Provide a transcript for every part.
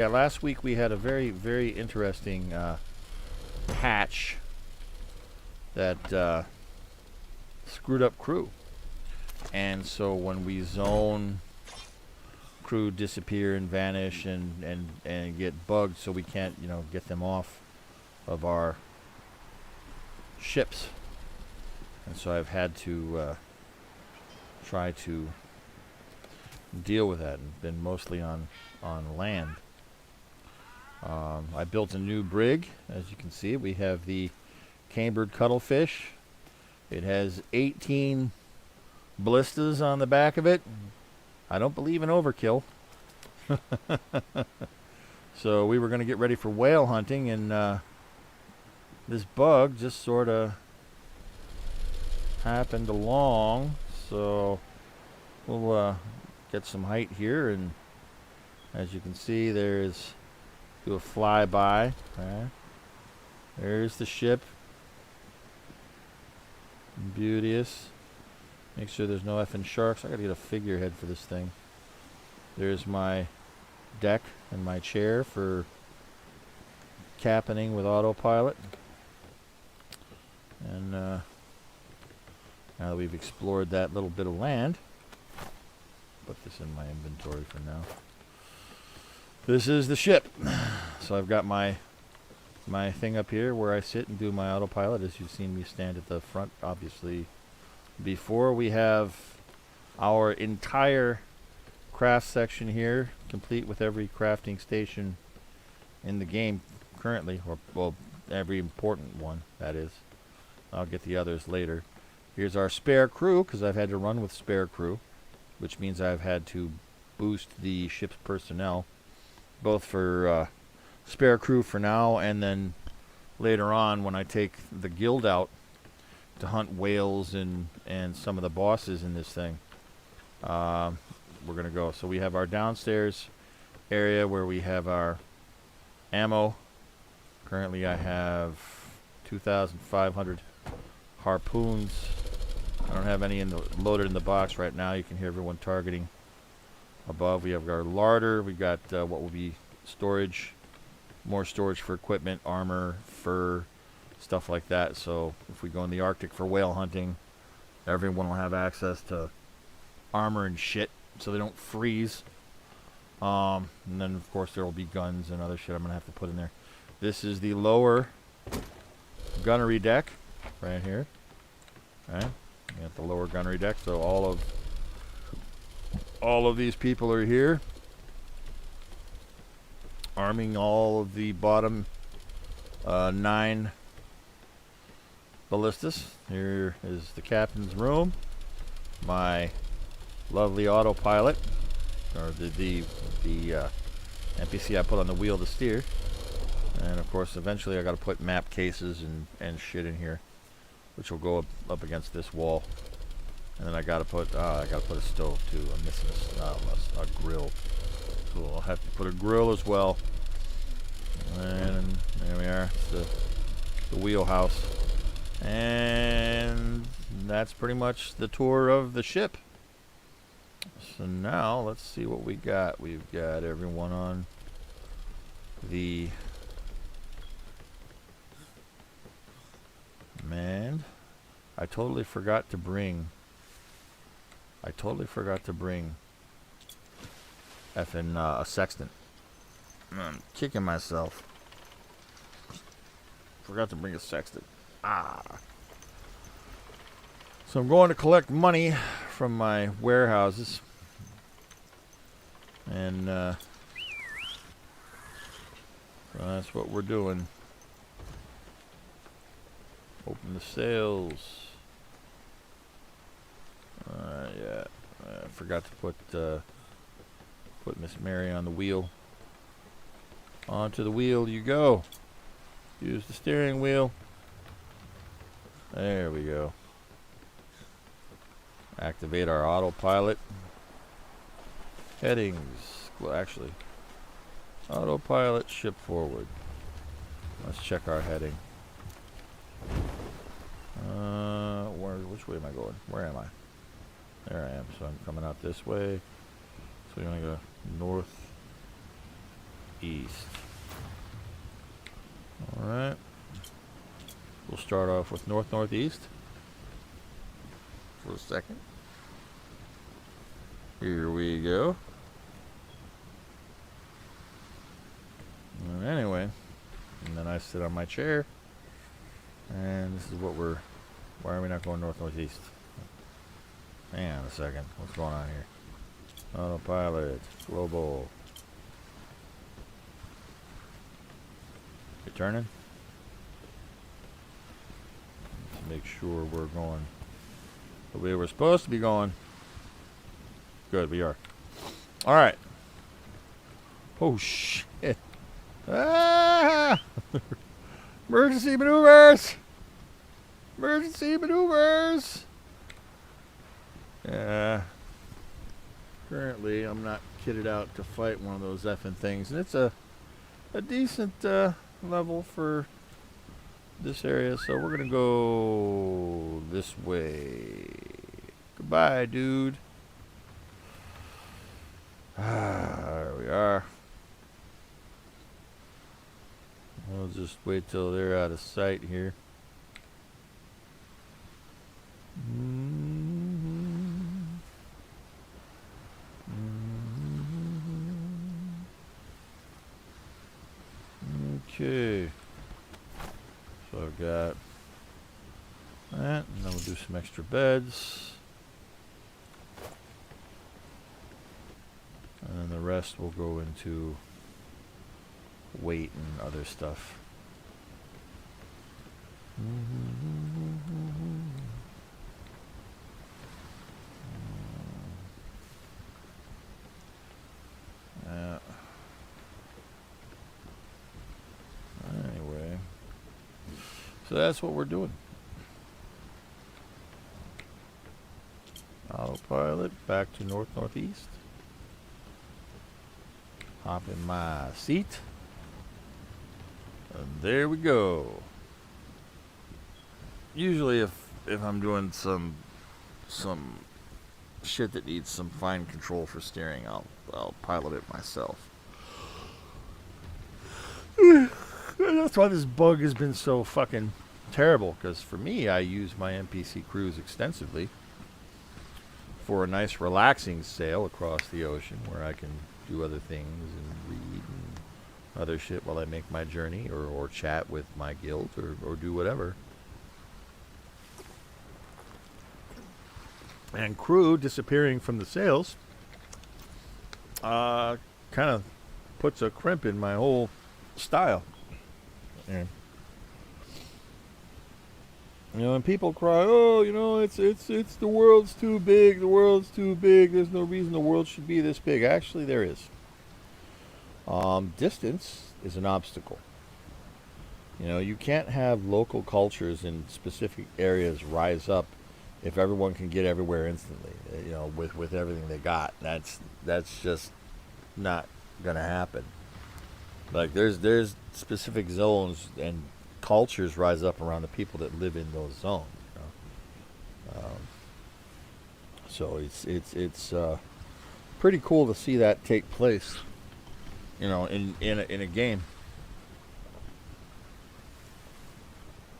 Yeah, last week we had a very, very interesting patch that screwed up crew. And so when we zone, crew disappear and vanish and get bugged, so we can't, get them off of our ships. And so I've had to try to deal with that, and been mostly on land. I built a new brig. As you can see, we have the cambered cuttlefish. It has 18 ballistas on the back of it. I don't believe in overkill. So we were going to get ready for whale hunting, and this bug just sort of happened along. So we'll get some height here, and as you can see, there's do a flyby. Okay. There's the ship. Beauteous. Make sure there's no effing sharks. I gotta get a figurehead for this thing. There's my deck and my chair for captaining with autopilot. And now that we've explored that little bit of land, put this in my inventory for now. This is the ship. So I've got my thing up here where I sit and do my autopilot, as you've seen me stand at the front, obviously, before. We have our entire craft section here, complete with every crafting station in the game currently, or, well, every important one, that is. I'll get the others later. Here's our spare crew, because I've had to run with spare crew, which means I've had to boost the ship's personnel, both for spare crew for now, and then later on when I take the guild out to hunt whales and some of the bosses in this thing. We're going to go. So we have our downstairs area where we have our ammo. Currently I have 2,500 harpoons. I don't have any loaded in the box right now. You can hear everyone targeting above. We have our larder. We got what will be storage, more storage for equipment, armor, fur, stuff like that. So if we go in the Arctic for whale hunting, everyone will have access to armor and shit so they don't freeze. And then of course there will be guns and other shit I'm gonna have to put in there. This is the lower gunnery deck right here. Right, we got the lower gunnery deck. So all of these people are here, arming all of the bottom 9 ballistas. Here is the captain's room, my lovely autopilot, or the NPC I put on the wheel to steer, and of course eventually I got to put map cases and shit in here, which will go up against this wall. And then I gotta put a stove too. I'm missing a grill, so I'll have to put a grill as well. And there we are. It's the wheelhouse, and that's pretty much the tour of the ship. So now let's see what we got. We've got everyone on the man. I totally forgot to bring effing a sextant. I'm kicking myself. Forgot to bring a sextant. So I'm going to collect money from my warehouses, and so that's what we're doing. Open the sales. Yeah, I forgot to put Miss Mary on the wheel. Onto the wheel you go. Use the steering wheel. There we go. Activate our autopilot. Headings. Well, actually, autopilot, ship forward. Let's check our heading. Which way am I going? Where am I? There I am. So I'm coming out this way. So you're going to go north east. Alright. We'll start off with north-northeast for a second. Here we go. And anyway, and then I sit on my chair, and this is what we're... Why are we not going north-northeast? Hang on a second. What's going on here? Autopilot. Global. You turning? Let's make sure we're going the way we're supposed to be going. Good, we are. Alright. Oh, shit. Ah! Emergency maneuvers! Emergency maneuvers! Yeah. Currently, I'm not kitted out to fight one of those effing things. And it's a decent level for this area. So we're going to go this way. Goodbye, dude. There we are. We'll just wait till they're out of sight here. Okay. So I've got that, and then we'll do some extra beds. And then the rest will go into weight and other stuff. Anyway, so that's what we're doing. Autopilot back to north-northeast. Hop in my seat. And there we go. Usually if I'm doing some shit that needs some fine control for steering, I'll pilot it myself. That's why this bug has been so fucking terrible, because for me, I use my MPC Cruise extensively for a nice relaxing sail across the ocean where I can do other things and read and other shit while I make my journey, or chat with my guild, or do whatever. And crew disappearing from the sails kind of puts a crimp in my whole style. And, you know, and people cry, oh, you know, it's the world's too big, the world's too big, there's no reason the world should be this big. Actually, there is. Distance is an obstacle. You know, you can't have local cultures in specific areas rise up if everyone can get everywhere instantly, you know, with everything they got. That's just not gonna happen. Like there's specific zones and cultures rise up around the people that live in those zones. You know? So it's pretty cool to see that take place. You know, in a game.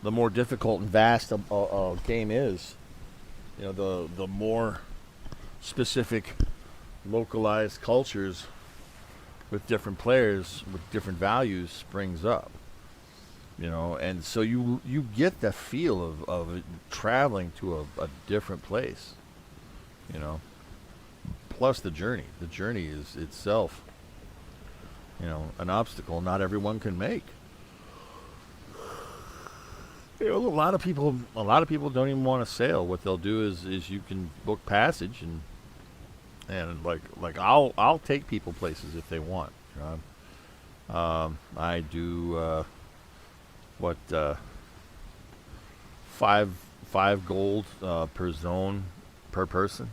The more difficult and vast a game is, you know, the more specific, localized cultures with different players with different values springs up. You know, and so you get the feel of traveling to a different place. You know, plus the journey. The journey is itself, you know, an obstacle not everyone can make. You know, a lot of people don't even want to sail. What they'll do is you can book passage and like I'll take people places if they want. You know? I do five gold per zone per person.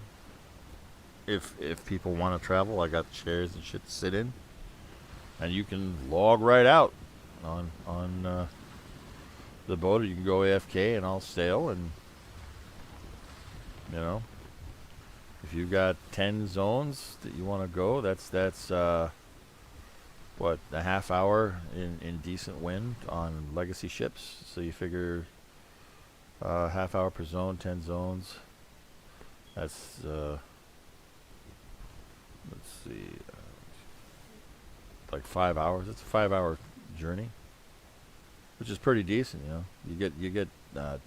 If people want to travel, I got chairs and shit to sit in, and you can log right out on the boat, or you can go AFK and I'll sail. And you know, if you've got 10 zones that you want to go, that's what, a half hour in decent wind on legacy ships. So you figure half hour per zone, 10 zones. That's let's see, like 5 hours. It's a 5 hour journey, which is pretty decent. You know, you get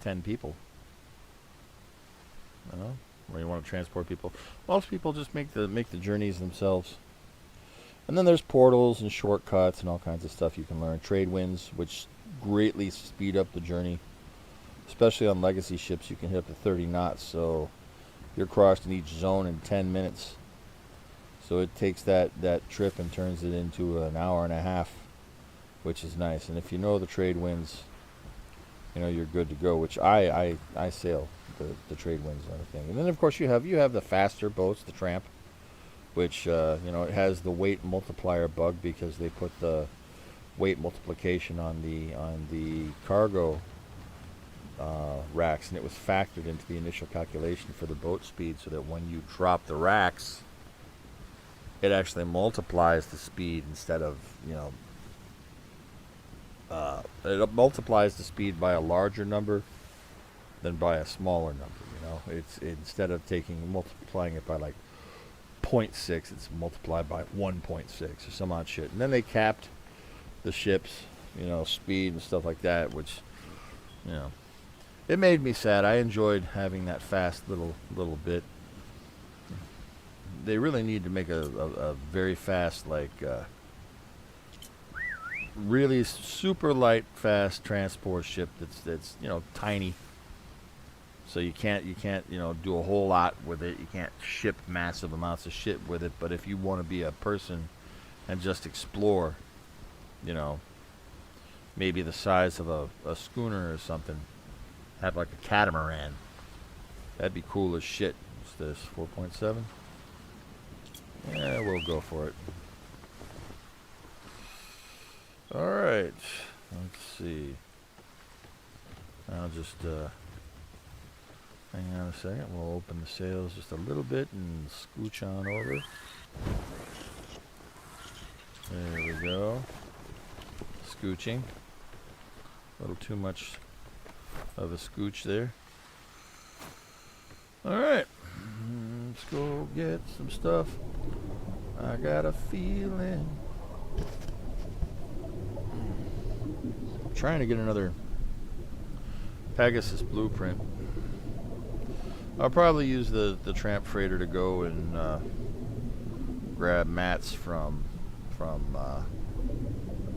10 people. You know, where you want to transport people. Most people just make the journeys themselves. And then there's portals and shortcuts and all kinds of stuff you can learn. Trade winds, which greatly speed up the journey. Especially on legacy ships, you can hit up to 30 knots. So you're crossing each zone in 10 minutes. So it takes that trip and turns it into an hour and a half, which is nice. And if you know the trade winds, you know you're good to go. Which I sail the trade winds and everything. And then of course you have the faster boats, the Tramp, which you know, it has the weight multiplier bug because they put the weight multiplication on the cargo racks, and it was factored into the initial calculation for the boat speed, so that when you drop the racks, it actually multiplies the speed instead of, you know, it multiplies the speed by a larger number than by a smaller number. You know, it's instead of multiplying it by like 0.6, it's multiplied by 1.6 or some odd shit. And then they capped the ships, you know, speed and stuff like that, which, you know, it made me sad. I enjoyed having that fast little bit. They really need to make a very fast, like really super light, fast transport ship that's you know, tiny. So you can't you know, do a whole lot with it. You can't ship massive amounts of shit with it. But if you want to be a person and just explore, you know, maybe the size of a schooner or something, have like a catamaran, that'd be cool as shit. What's this, 4.7? Yeah, we'll go for it. Alright, let's see. I'll just hang on a second. We'll open the sails just a little bit and scooch on over. There we go. Scooching. A little too much of a scooch there. Alright, let's go get some stuff. I got a feeling. I'm trying to get another Pegasus blueprint. I'll probably use the Tramp freighter to go and grab mats from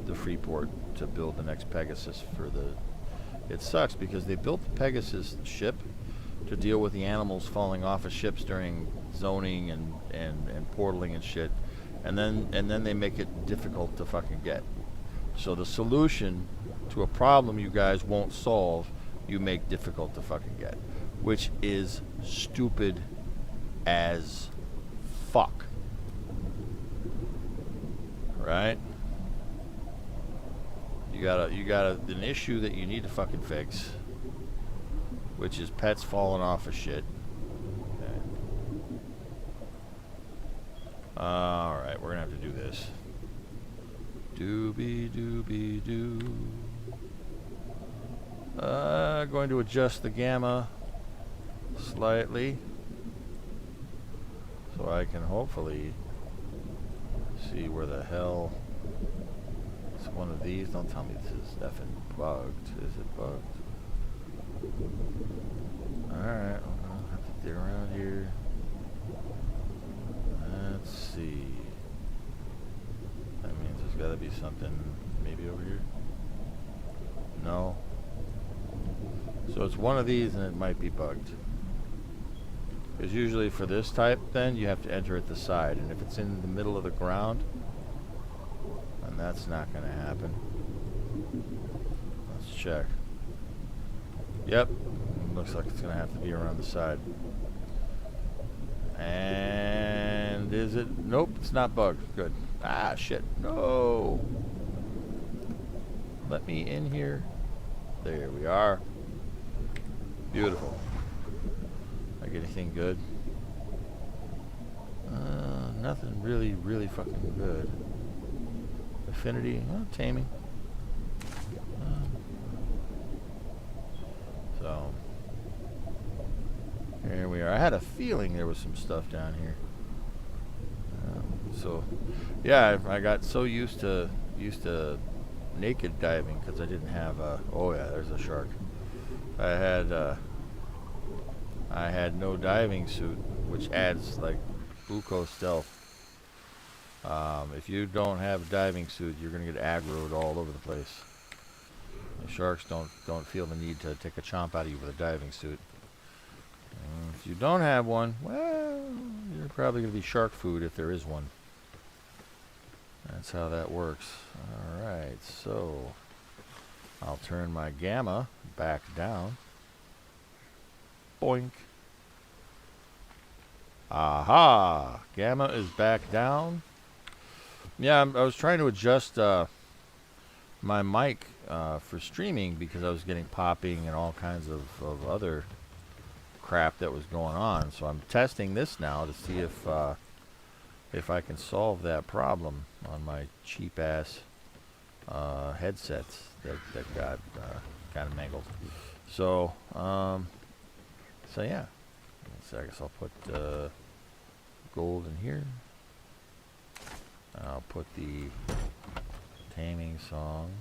the Freeport to build the next Pegasus for the. It sucks because they built the Pegasus ship to deal with the animals falling off of ships during zoning and portaling and shit, and then they make it difficult to fucking get. So the solution to a problem you guys won't solve, you make difficult to fucking get, which is stupid as fuck. Right? You got an issue that you need to fucking fix, which is pets falling off of shit. Okay. Alright, we're gonna have to do this. Doobie doobie doo. Going to adjust the gamma slightly so I can hopefully see where the hell it's one of these. Don't tell me this is effing bugged. Is it bugged? Alright, I'll have to dig around here. Let's see. That means there's gotta be something maybe over here. No. So it's one of these and it might be bugged. Because usually for this type then you have to enter at the side, and if it's in the middle of the ground, then that's not gonna happen. Let's check. Yep. Looks like it's gonna have to be around the side. And is it? Nope, it's not bugged. Good. Ah, shit. No. Let me in here. There we are. Beautiful. I get anything good? Nothing really fucking good. Affinity, taming. So here we are. I had a feeling there was some stuff down here. So yeah, I got so used to naked diving because I didn't have a. Oh yeah, there's a shark. I had no diving suit, which adds like buco stealth. If you don't have a diving suit, you're gonna get aggroed all over the place. The sharks don't feel the need to take a chomp out of you with a diving suit. If you don't have one, well, you're probably gonna be shark food if there is one. That's how that works. Alright, so I'll turn my gamma back down. Boink. Aha! Gamma is back down. Yeah, I was trying to adjust my mic for streaming because I was getting popping and all kinds of other crap that was going on. So I'm testing this now to see if I can solve that problem on my cheap ass headsets that got kind of mangled. So yeah. So I guess I'll put gold in here. I'll put the taming song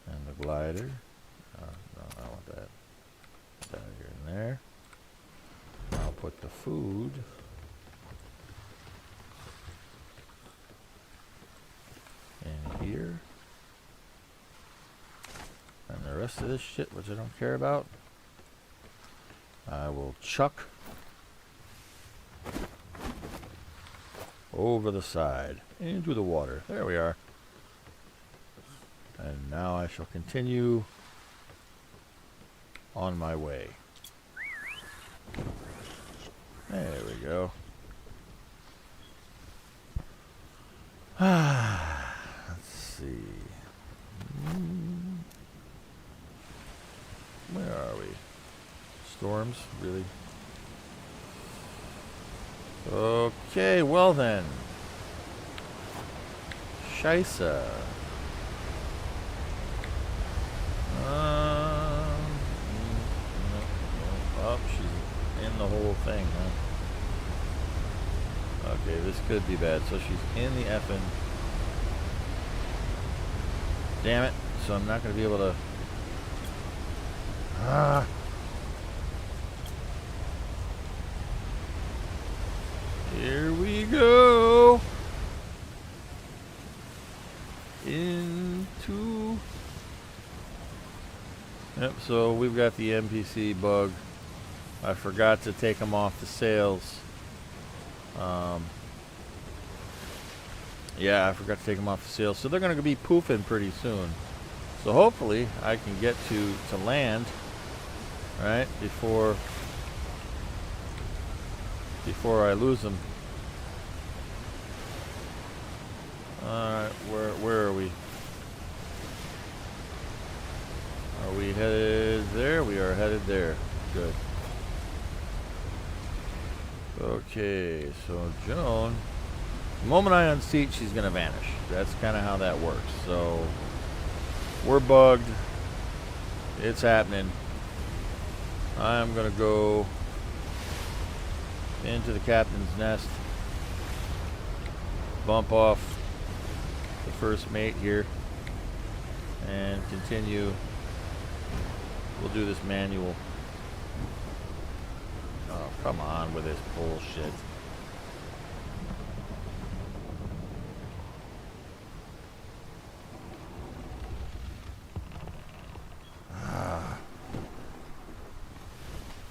and the glider. No, I want that. Put that here and there. I'll put the food in here. And the rest of this shit, which I don't care about, I will chuck over the side into the water. There we are. And now I shall continue on my way. There we go. Let's see. Where are we? Storms? Really? Okay, well then. Scheisse. Oh, she's in the whole thing, huh? Okay, this could be bad. So she's in the effing... Damn it. So I'm not going to be able to... Here we go. Into... Yep, so we've got the NPC bug. I forgot to take them off the sails. Yeah, I forgot to take them off the sails. So they're going to be poofing pretty soon. So hopefully I can get to land, right, before I lose them. Alright, where are we? Are we headed there? We are headed there. Good. Okay, so Joan, the moment I unseat, she's going to vanish. That's kind of how that works. So, we're bugged. It's happening. I'm going to go into the captain's nest. Bump off the first mate here. And continue. We'll do this manual. Oh, come on with this bullshit.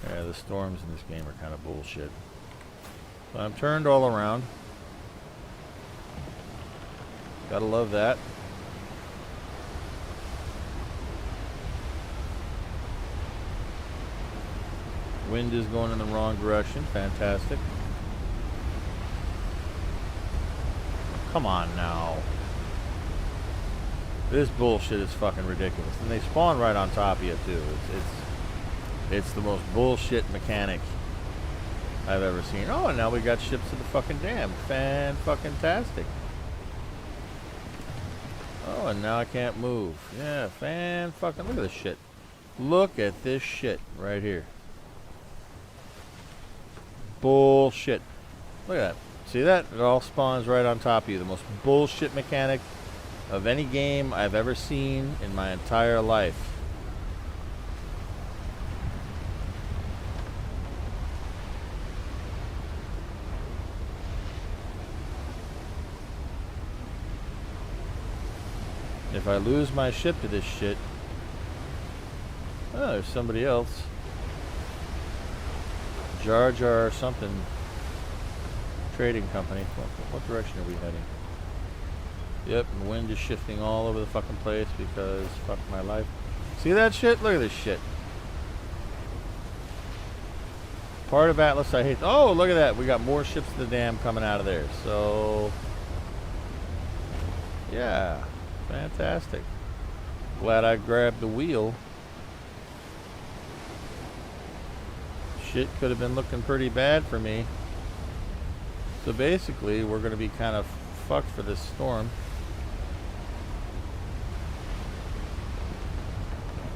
Yeah, the storms in this game are kind of bullshit. So I'm turned all around. Gotta love that. Wind is going in the wrong direction. Fantastic. Come on now. This bullshit is fucking ridiculous. And they spawn right on top of you too. It's the most bullshit mechanic I've ever seen. Oh, and now we got ships to the fucking dam. Fan-fucking-tastic. Oh, and now I can't move. Yeah, fucking look at this shit. Look at this shit right here. Bullshit. Look at that. See that? It all spawns right on top of you. The most bullshit mechanic of any game I've ever seen in my entire life. If I lose my ship to this shit... Oh, there's somebody else. Jar Jar or something. Trading company. What direction are we heading? Yep, and the wind is shifting all over the fucking place because fuck my life. See that shit? Look at this shit. Part of Atlas I hate. Oh, look at that. We got more ships to the dam coming out of there. So, yeah. Fantastic. Glad I grabbed the wheel. Shit could have been looking pretty bad for me. So basically, we're going to be kind of fucked for this storm.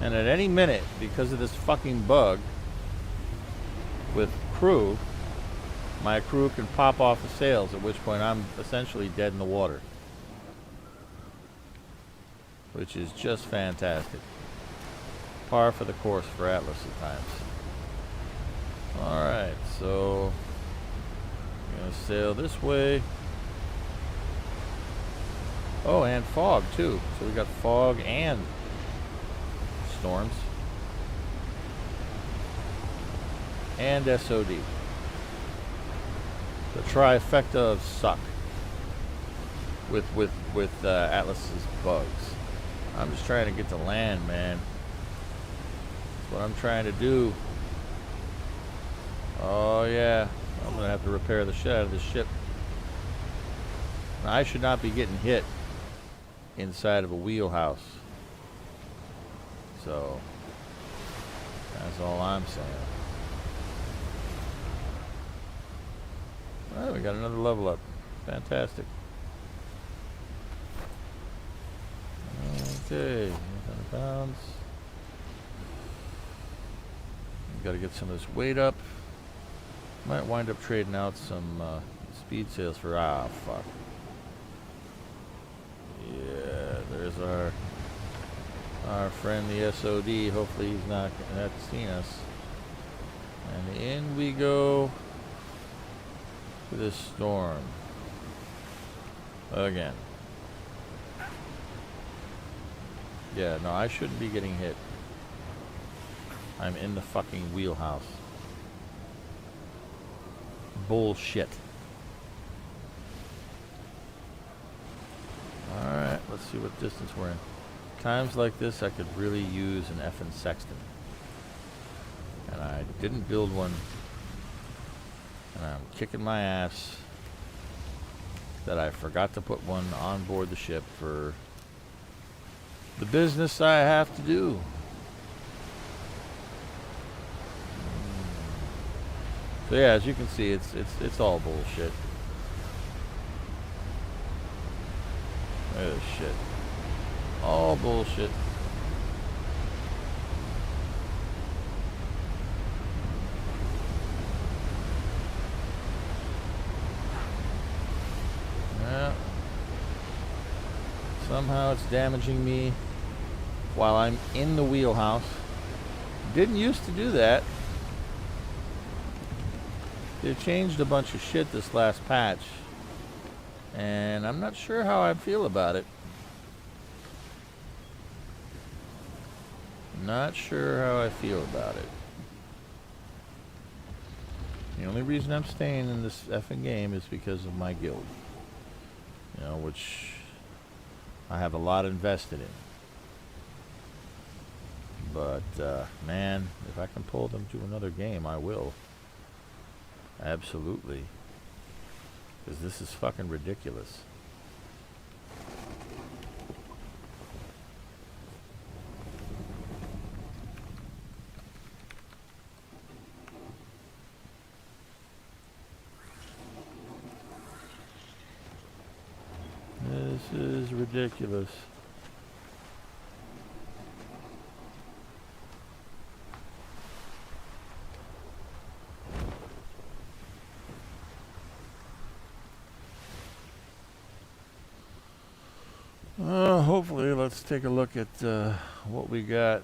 And at any minute, because of this fucking bug with crew, my crew can pop off the sails, at which point I'm essentially dead in the water. Which is just fantastic. Par for the course for Atlas at times. Alright, so I'm going to sail this way. Oh, and fog too. So we got fog and storms. And SOD. The trifecta of suck. With Atlas's bugs. I'm just trying to get to land, man. That's what I'm trying to do. Oh, yeah. I'm going to have to repair the shit out of this ship. Now, I should not be getting hit inside of a wheelhouse. So, that's all I'm saying. Well, we got another level up. Fantastic. Okay, 100 pounds. Got to get some of this weight up. Might wind up trading out some speed sails for... Ah, fuck. Yeah, there's our friend the SOD. Hopefully he's not seen us. And in we go to this storm. Again. Yeah, no, I shouldn't be getting hit. I'm in the fucking wheelhouse. Bullshit. Alright, let's see what distance we're in. Times like this, I could really use an effing sextant. And I didn't build one. And I'm kicking my ass that I forgot to put one on board the ship for the business I have to do. So yeah, as you can see, it's all bullshit. Look at this shit. All bullshit. Yeah. Somehow it's damaging me while I'm in the wheelhouse. Didn't used to do that. They changed a bunch of shit this last patch, and I'm not sure how I feel about it. Not sure how I feel about it. The only reason I'm staying in this effing game is because of my guild. You know, which I have a lot invested in. But, man, if I can pull them to another game, I will. Absolutely. Because this is fucking ridiculous. This is ridiculous. Hopefully, let's take a look at what we got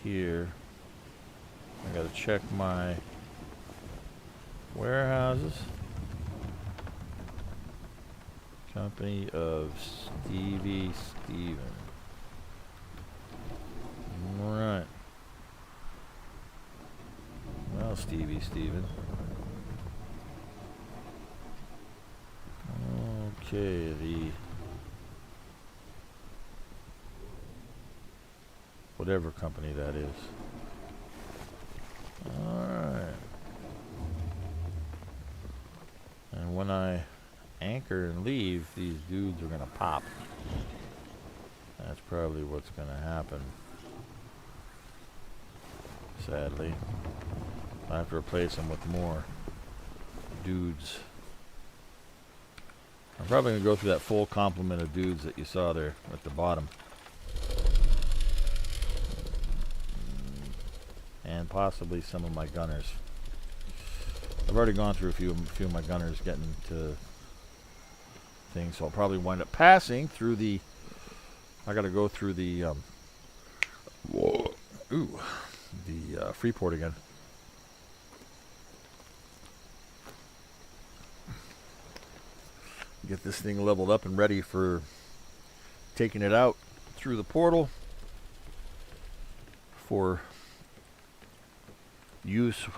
here. I gotta check my warehouses. Company of Stevie Steven. Right. Well, Stevie Steven. Okay, the whatever company that is. Alright. And when I anchor and leave, these dudes are gonna pop. That's probably what's gonna happen. Sadly. I have to replace them with more dudes. I'm probably going to go through that full complement of dudes that you saw there at the bottom. And possibly some of my gunners. I've already gone through a few of my gunners getting to things, so I'll probably wind up passing through the... I got to go through the... Freeport again. Get this thing leveled up and ready for taking it out through the portal for use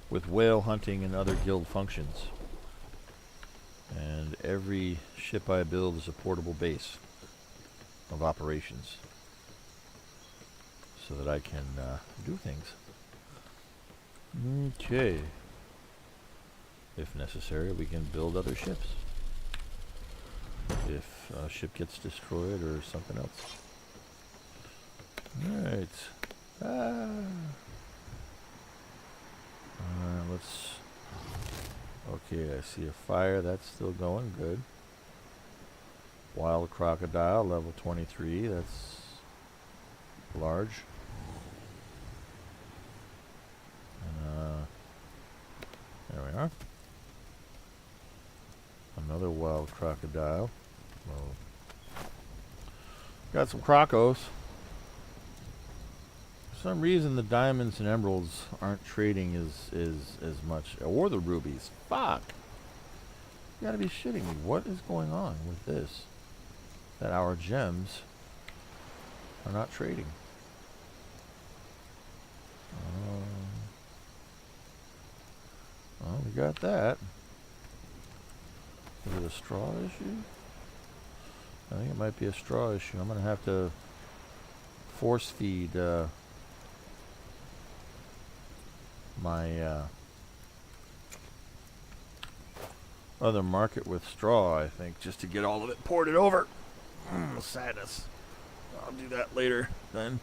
with whale hunting and other guild functions. And every ship I build is a portable base of operations so that I can do things. Okay. If necessary, we can build other ships. If a ship gets destroyed or something else. Alright. Let's... Okay, I see a fire. That's still going. Good. Wild crocodile, level 23. That's large. And, there we are. Another wild crocodile. Well, got some crocos. For some reason, the diamonds and emeralds aren't trading as much, or the rubies. Fuck! You gotta be shitting me. What is going on with this? That our gems are not trading. Well, we got that. Is it a straw issue? I think it might be a straw issue. I'm going to have to force feed my other market with straw, I think, just to get all of it ported over. Sadness. I'll do that later then.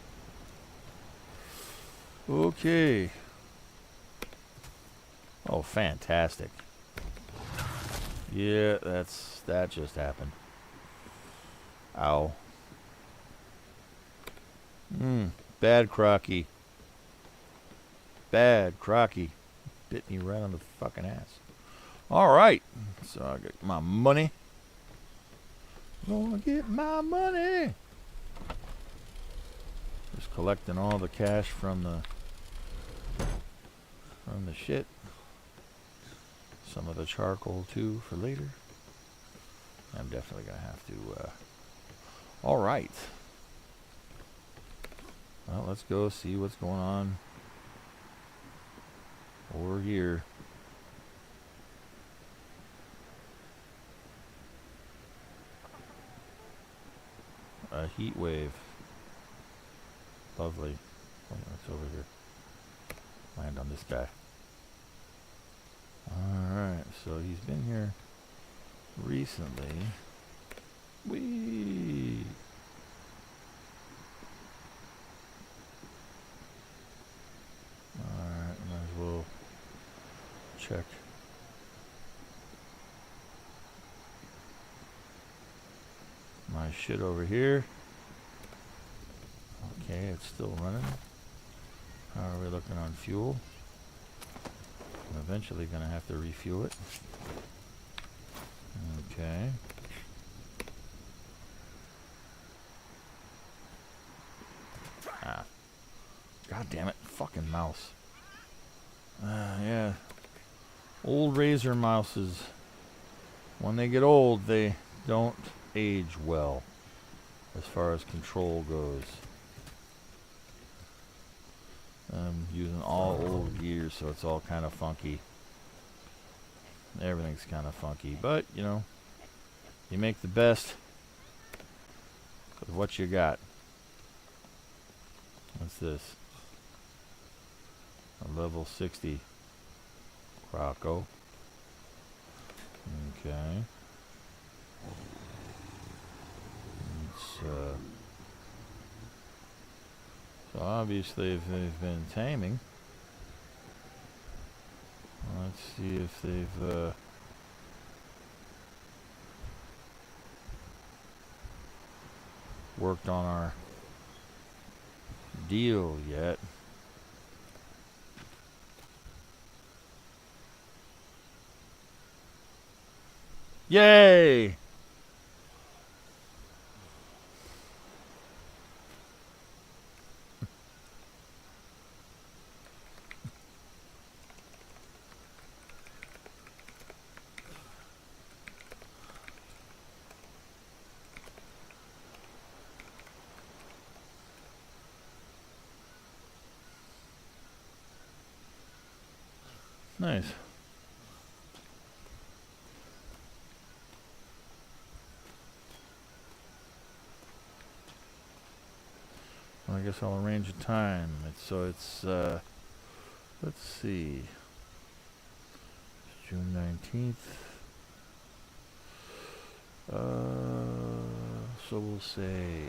Okay. Oh, fantastic. Yeah, that just happened. Ow. Bad crocky. Bad crocky. Bit me right on the fucking ass. Alright. So I get my money. Gonna get my money. Just collecting all the cash from the shit. Some of the charcoal too for later. I'm definitely gonna have to alright. Well, let's go see what's going on over here. A heat wave. Lovely. Oh, it's over here. Land on this guy. Alright, so he's been here recently. Whee! Alright, might as well check. My shit over here. Okay, it's still running. How are we looking on fuel? I'm eventually going to have to refuel it. Okay. Ah. God damn it. Fucking mouse. Yeah. Old Razer mouses, when they get old, they don't age well as far as control goes. I'm using all old gear, so it's all kind of funky. Everything's kind of funky, but, you know, you make the best with what you got. What's this? A level 60 Croco. Okay. So obviously they've been taming. Let's see if they've worked on our deal yet. Yay! Nice. Well, I guess I'll arrange a time. It's let's see. June 19th. So we'll say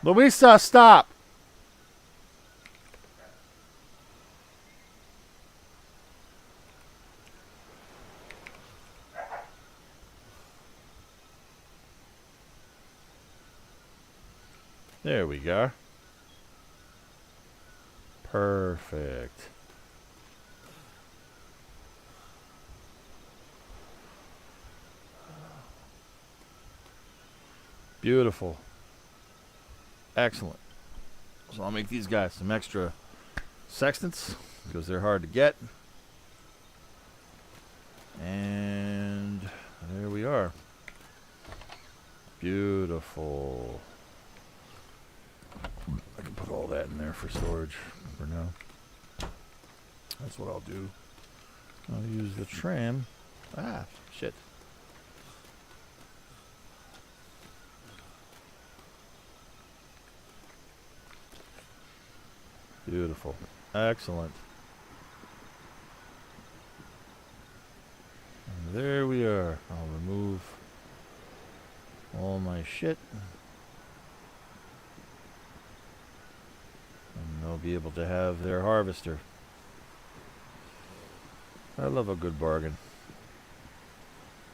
Louisa, stop! There we go. Perfect. Beautiful. Excellent. So I'll make these guys some extra sextants because they're hard to get. And there we are. Beautiful. I can put all that in there for storage for now. That's what I'll do. I'll use the tram. Ah, shit. Beautiful. Excellent. And there we are. I'll remove all my shit. And they'll be able to have their harvester. I love a good bargain.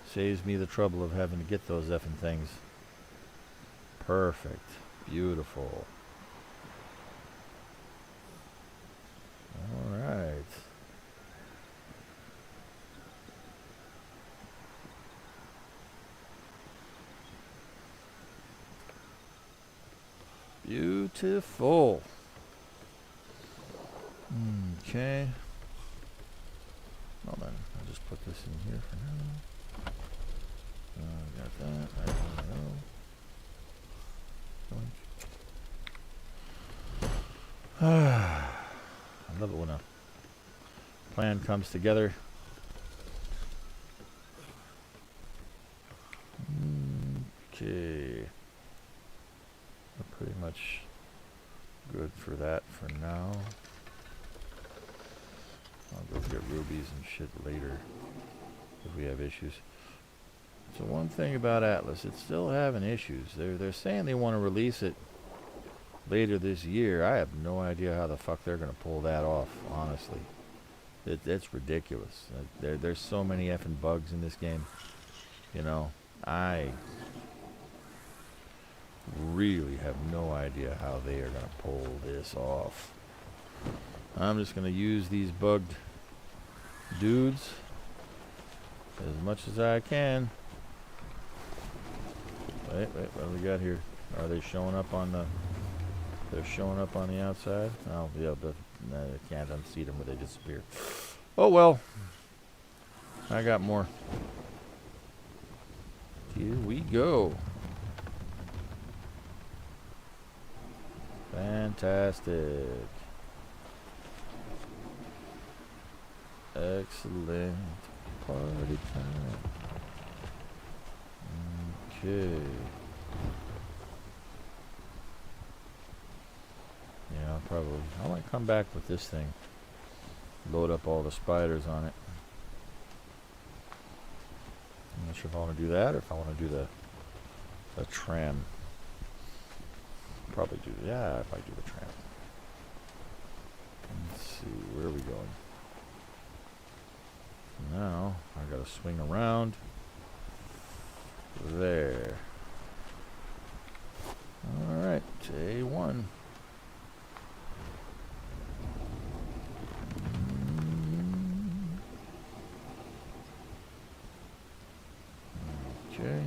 Saves me the trouble of having to get those effing things. Perfect. Beautiful. All right. Beautiful. Okay. Well then, I'll just put this in here for now. Got that. I don't know. I love it when a plan comes together. Okay. We're pretty much good for that for now. I'll go get rubies and shit later if we have issues. So one thing about Atlas, it's still having issues. They're saying they want to release it later this year. I have no idea how the fuck they're going to pull that off, honestly. It's ridiculous. There's so many effing bugs in this game. You know, I really have no idea how they are going to pull this off. I'm just going to use these bugged dudes as much as I can. Wait, what do we got here? Are they showing up on the... They're showing up on the outside? Oh, yeah, but I can't unseat them where they disappear. Oh, well. I got more. Here we go. Fantastic. Excellent. Party time. Okay. Yeah, I might come back with this thing. Load up all the spiders on it. I'm not sure if I want to do that or if I want to do the tram. Probably do, yeah, if I do the tram. Let's see, where are we going? Now, I gotta swing around. There. Alright, A1. Okay.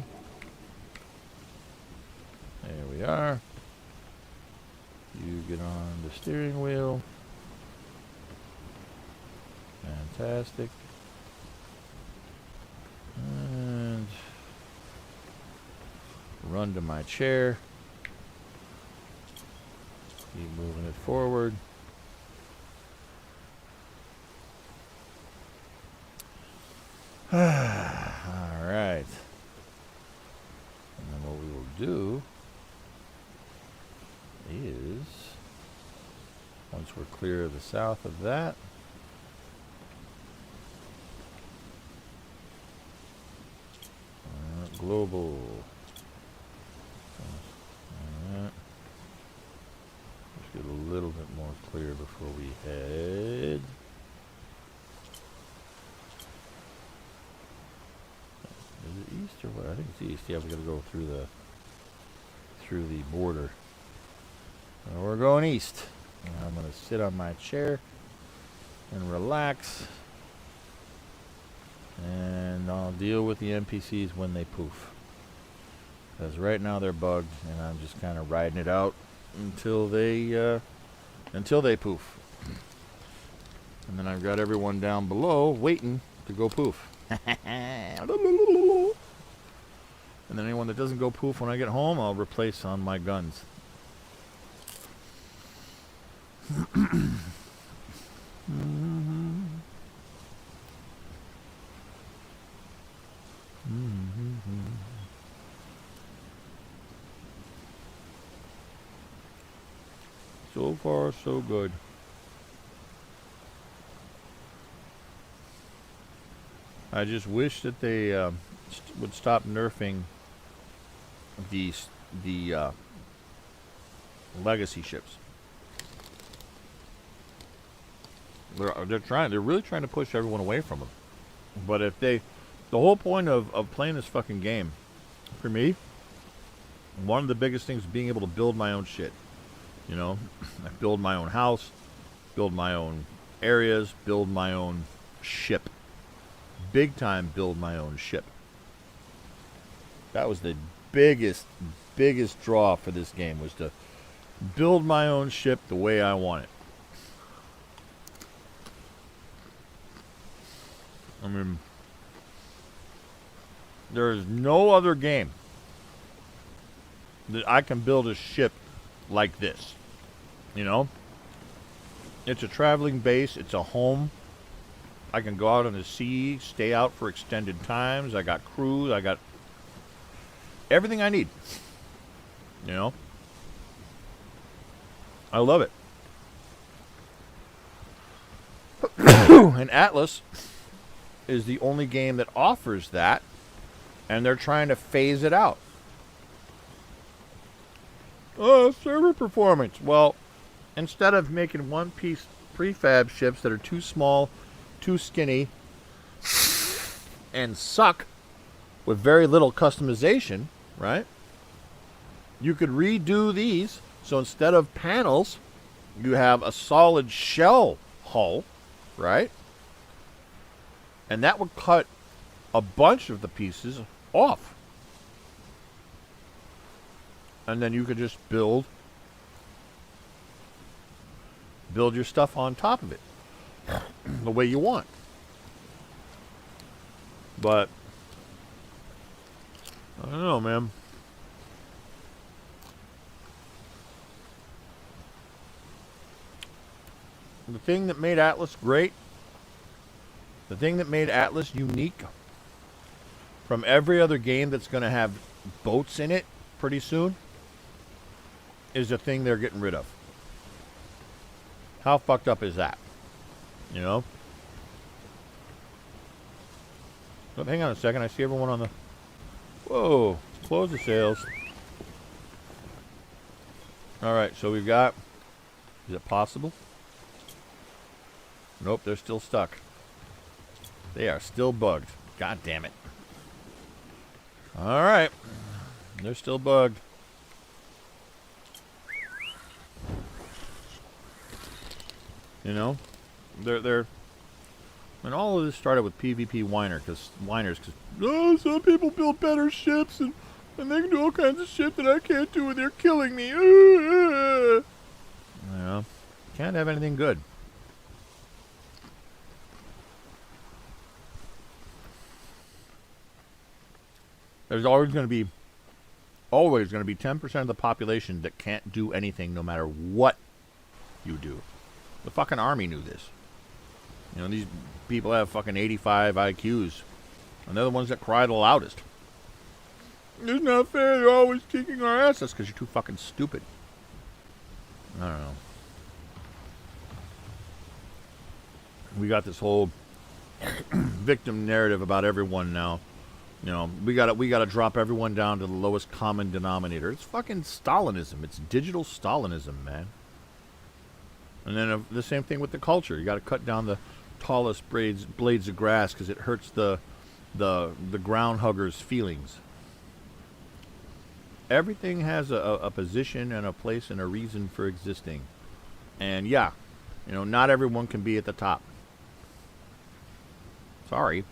There we are. You get on the steering wheel. Fantastic. And run to my chair. Keep moving it forward. All right. And then what we will do is, once we're clear of the south of that, global. Let's get a little bit more clear before we head. Is it east or what? I think it's east. Yeah, we gotta go through the border. We're going east. And I'm gonna sit on my chair and relax. And I'll deal with the NPCs when they poof. Because right now they're bugged, and I'm just kind of riding it out until they poof. And then I've got everyone down below waiting to go poof. And then anyone that doesn't go poof when I get home, I'll replace on my guns. So far, so good. I just wish that they would stop nerfing the legacy ships. They're really trying to push everyone away from them. But if the whole point of playing this fucking game, for me, one of the biggest things is being able to build my own shit. You know, I build my own house, build my own areas, build my own ship. Big time build my own ship. That was the biggest draw for this game, was to build my own ship the way I want it. I mean, there is no other game that I can build a ship like this. You know? It's a traveling base. It's a home. I can go out on the sea, stay out for extended times. I got crews. I got everything I need. You know? I love it. And Atlas is the only game that offers that, and they're trying to phase it out. Oh, server performance. Well, instead of making one-piece prefab ships that are too small, too skinny, and suck with very little customization, right? You could redo these, so instead of panels, you have a solid shell hull, right? And that would cut a bunch of the pieces off. And then you could just build your stuff on top of it the way you want. But I don't know, man. The thing that made Atlas great, the thing that made Atlas unique from every other game that's going to have boats in it pretty soon, is the thing they're getting rid of. How fucked up is that? You know? But hang on a second. I see everyone on the... Whoa. Close the sales. Alright, so we've got... Is it possible? Nope, they're still stuck. They are still bugged. God damn it. Alright. They're still bugged. You know, they're, and all of this started with PvP whiners, because oh, some people build better ships and they can do all kinds of shit that I can't do and they're killing me. You know, can't have anything good. There's always going to be 10% of the population that can't do anything no matter what you do. The fucking army knew this. You know, these people have fucking 85 IQs. And they're the ones that cry the loudest. It's not fair, they're always kicking our ass. That's because you're too fucking stupid. I don't know. We got this whole victim narrative about everyone now. You know, we gotta drop everyone down to the lowest common denominator. It's fucking Stalinism. It's digital Stalinism, man. And then the same thing with the culture. You got to cut down the tallest blades of grass because it hurts the ground hugger's feelings. Everything has a position and a place and a reason for existing. And yeah, you know, not everyone can be at the top. Sorry.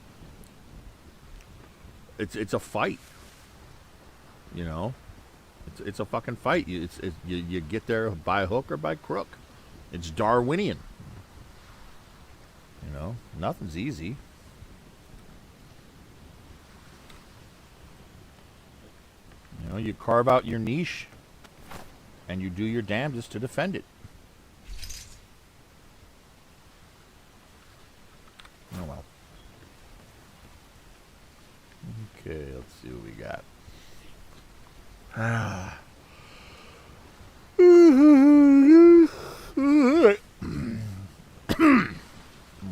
It's a fight. You know, it's a fucking fight. You get there by hook or by crook. It's Darwinian. You know, nothing's easy. You know, you carve out your niche and you do your damnedest to defend it. Oh well. Okay, let's see what we got.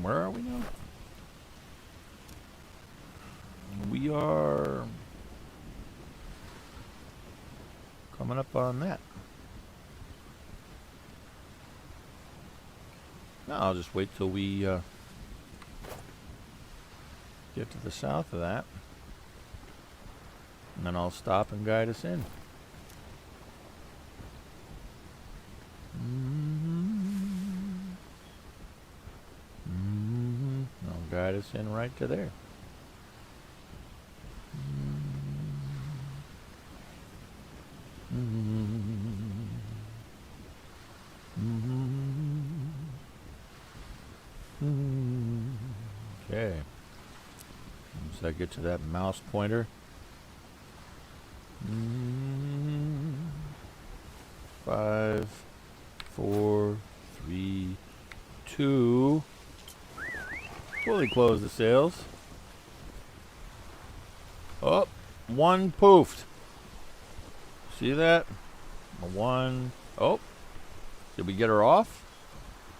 Where are we now? We are coming up on that. No, I'll just wait till we get to the south of that. And then I'll stop and guide us in. I'll guide us in right to there. Okay. Once I get to that mouse pointer. 5, 4, 3, to fully close the sails. Oh, one poofed. See that? One. Oh, did we get her off?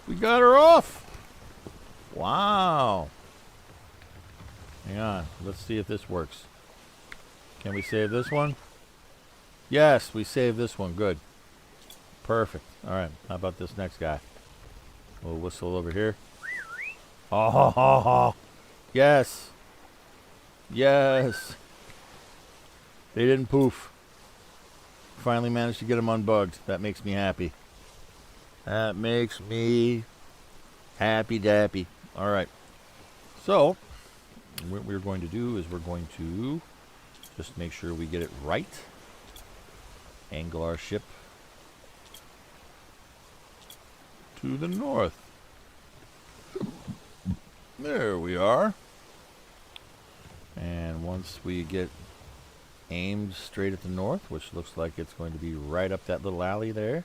We got her off. Wow. Hang on. Let's see if this works. Can we save this one? Yes, we saved this one. Good. Perfect. All right. How about this next guy? We'll whistle over here. Oh, ho, ho, ho. Yes. Yes. They didn't poof. Finally managed to get them unbugged. That makes me happy. That makes me happy dappy. All right. So, what we're going to do is we're going to just make sure we get it right. Angle our ship to the north. There we are. And once we get aimed straight at the north, which looks like it's going to be right up that little alley there,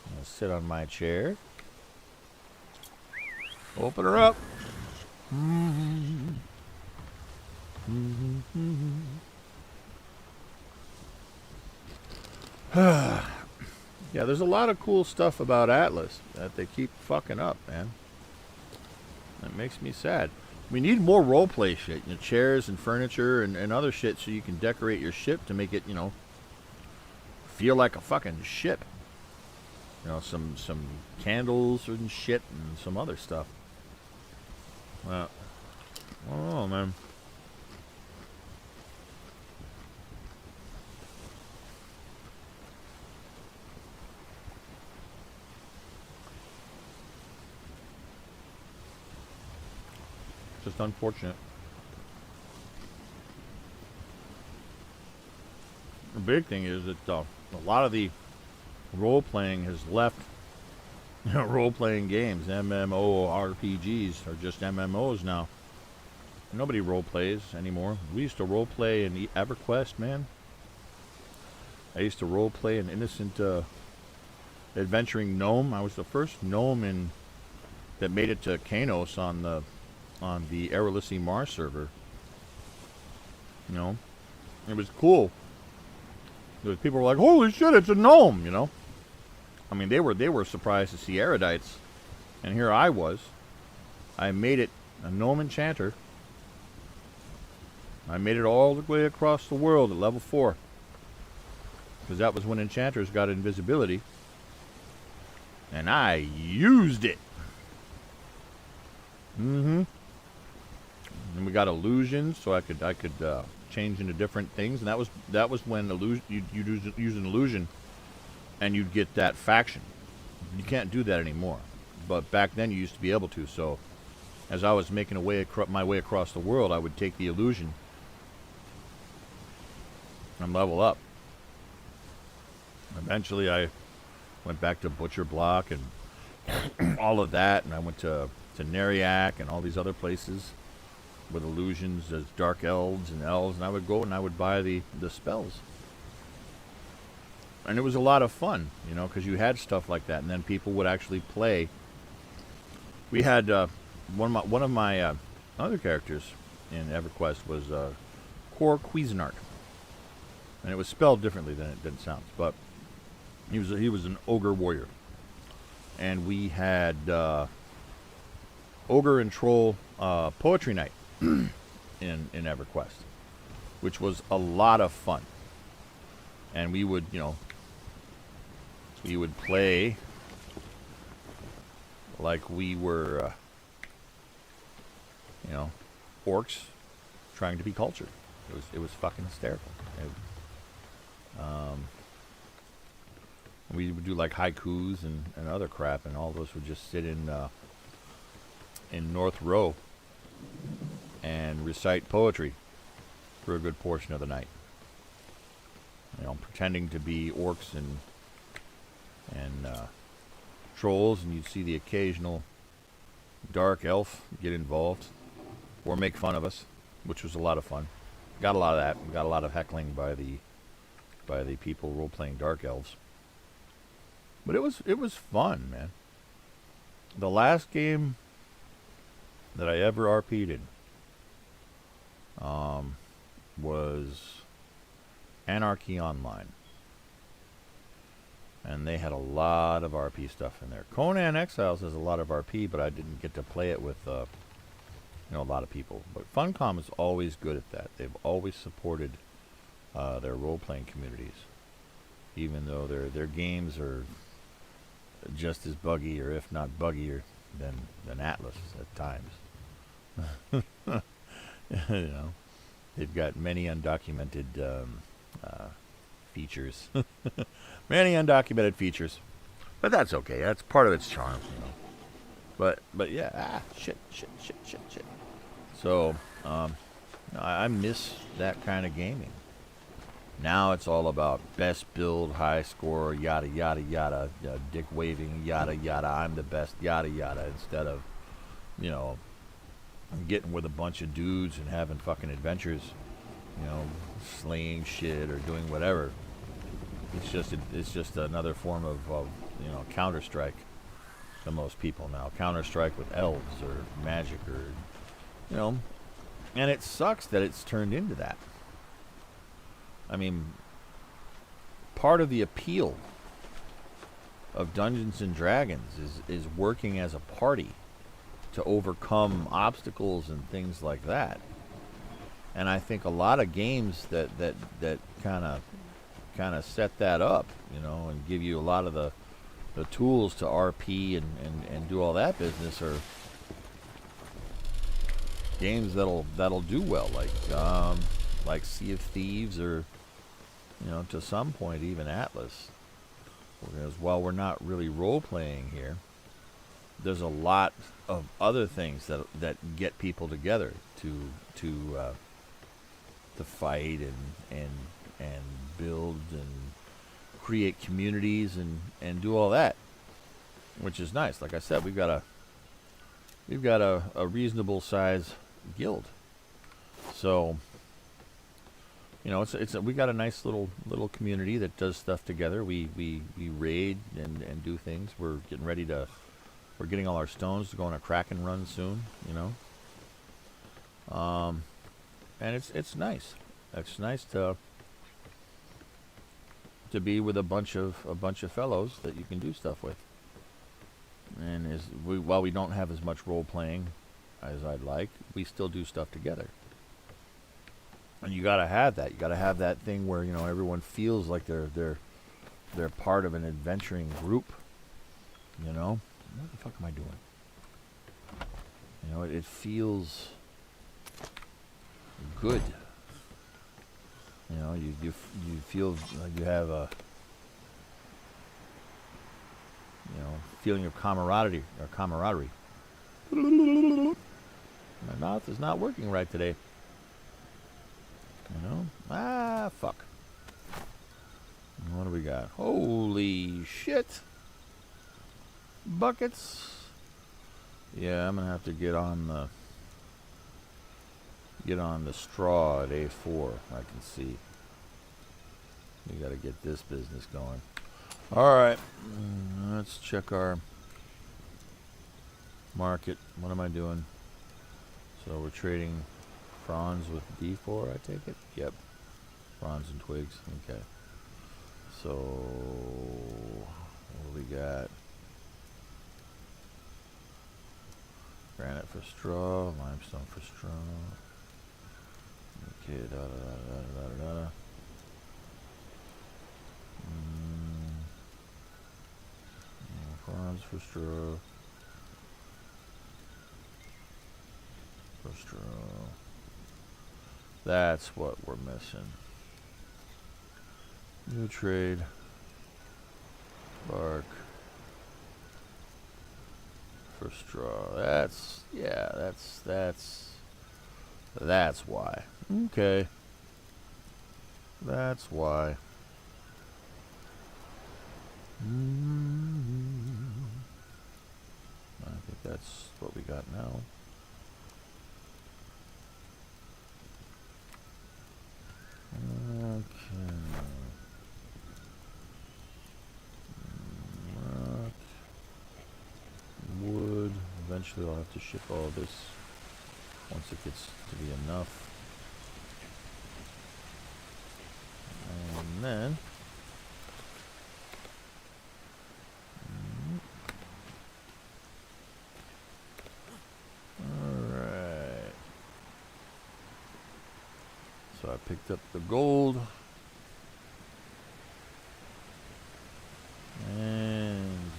I'm going to sit on my chair. Open her up. Yeah, there's a lot of cool stuff about Atlas that they keep fucking up, man. That makes me sad. We need more roleplay shit, you know, chairs and furniture and other shit so you can decorate your ship to make it, you know, feel like a fucking ship. You know, some candles and shit and some other stuff. Well, I don't know, man. Just unfortunate. The big thing is that a lot of the role-playing has left, you know, role-playing games. MMORPGs are just MMOs now. Nobody role-plays anymore. We used to role-play in EverQuest, man. I used to role-play an innocent adventuring gnome. I was the first gnome that made it to Kanos on the Erelisi Mars server. You know, it was cool. Because people were like, "Holy shit, it's a gnome!" You know, I mean, they were surprised to see erudites, and here I was. I made it a gnome enchanter. I made it all the way across the world at level 4, because that was when enchanters got invisibility, and I used it. And we got illusions, so I could change into different things, and that was when you'd use an illusion, and you'd get that faction. You can't do that anymore, but back then you used to be able to. So, as I was making my way across the world, I would take the illusion and level up. Eventually, I went back to Butcher Block and all of that, and I went to Neriac and all these other places with illusions as dark elves and elves, and I would go and I would buy the spells. And it was a lot of fun, you know, because you had stuff like that, and then people would actually play. We had one of my other characters in EverQuest was Cor Cuisinart, and it was spelled differently than it sounds, but he was an ogre warrior, and we had ogre and troll poetry night in EverQuest, which was a lot of fun. And we would, you know, play like we were, you know, orcs trying to be cultured. It was fucking hysterical. We would do like haikus and other crap, and all those would just sit in North Row and recite poetry for a good portion of the night. You know, pretending to be orcs and trolls, and you'd see the occasional dark elf get involved or make fun of us, which was a lot of fun. Got a lot of that. We got a lot of heckling by the people role playing dark elves. But it was fun, man. The last game that I ever RP'd in was Anarchy Online. And they had a lot of RP stuff in there. Conan Exiles has a lot of RP, but I didn't get to play it with a lot of people. But Funcom is always good at that. They've always supported their role-playing communities, even though their games are just as buggy, or if not buggier, than Atlas at times. They've got many undocumented features. Many undocumented features. But that's okay. That's part of its charm, But yeah, shit. So, I miss that kind of gaming. Now it's all about best build, high score, yada, yada, yada, dick waving, yada, yada, I'm the best, yada, yada, instead of, getting with a bunch of dudes and having fucking adventures, slaying shit or doing whatever. It's just another form of Counter-Strike to most people now. Counter-Strike with elves or magic or, and it sucks that it's turned into that. I mean, part of the appeal of Dungeons and Dragons is working as a party to overcome obstacles and things like that. And I think a lot of games that kind of set that up, and give you a lot of the tools to RP and do all that business are games that'll do well, like Sea of Thieves, or to some point even Atlas. Because while we're not really role playing here, there's a lot of other things that get people together to fight and build and create communities and do all that, which is nice. Like I said, we've got a reasonable size guild, so we got a nice little community that does stuff together. We raid and do things. We're getting all our stones to go on a Kraken run soon, and it's nice. It's nice to be with a bunch of fellows that you can do stuff with. And while we don't have as much role playing as I'd like, we still do stuff together. And you gotta have that. You gotta have that thing where everyone feels like they're part of an adventuring group. What the fuck am I doing? It feels good. You feel like you have a feeling of camaraderie. My mouth is not working right today. Fuck. What do we got? Holy shit. Buckets. Yeah, I'm gonna have to get on the straw at A4. I can see. We gotta get this business going. Alright. Let's check our market. What am I doing? So we're trading bronze with D4, I take it? Yep. Bronze and twigs. Okay. So what do we got? Granite for straw, limestone for straw. Okay, da. Bronze for straw. For straw. That's what we're missing. New trade. Bark. For straw. That's why. Okay. That's why. I think that's what we got now. Okay. Rock, wood. eventually I'll have to ship all this once it gets to be enough. And then alright. So I picked up the gold. And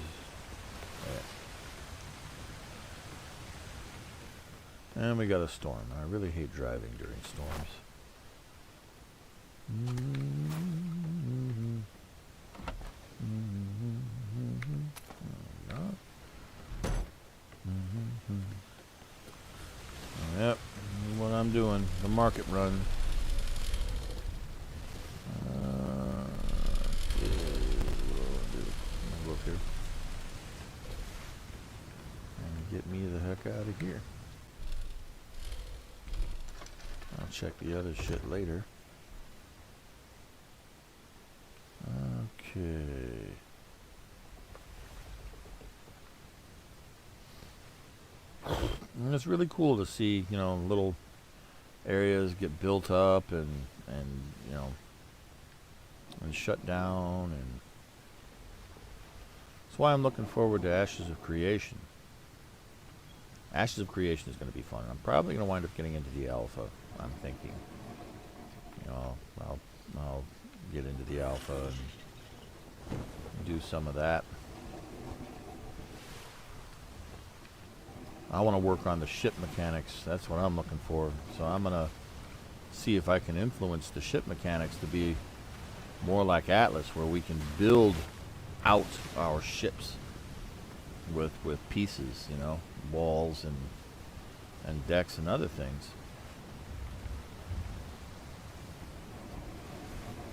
yeah. And we got a storm. I really hate driving during storms. Yep, what I'm doing, the market run. Go up here and get me the heck out of here. I'll check the other shit later. Okay. And it's really cool to see, you know, little areas get built up and you know, and shut down, and that's why I'm looking forward to Ashes of Creation. Ashes of Creation is going to be fun. I'm probably going to wind up getting into the alpha. I'm thinking, you know, I'll get into the alpha and do some of that. I want to work on the ship mechanics. That's what I'm looking for. So I'm going to see if I can influence the ship mechanics to be more like Atlas, where we can build out our ships with pieces, you know, walls and decks and other things.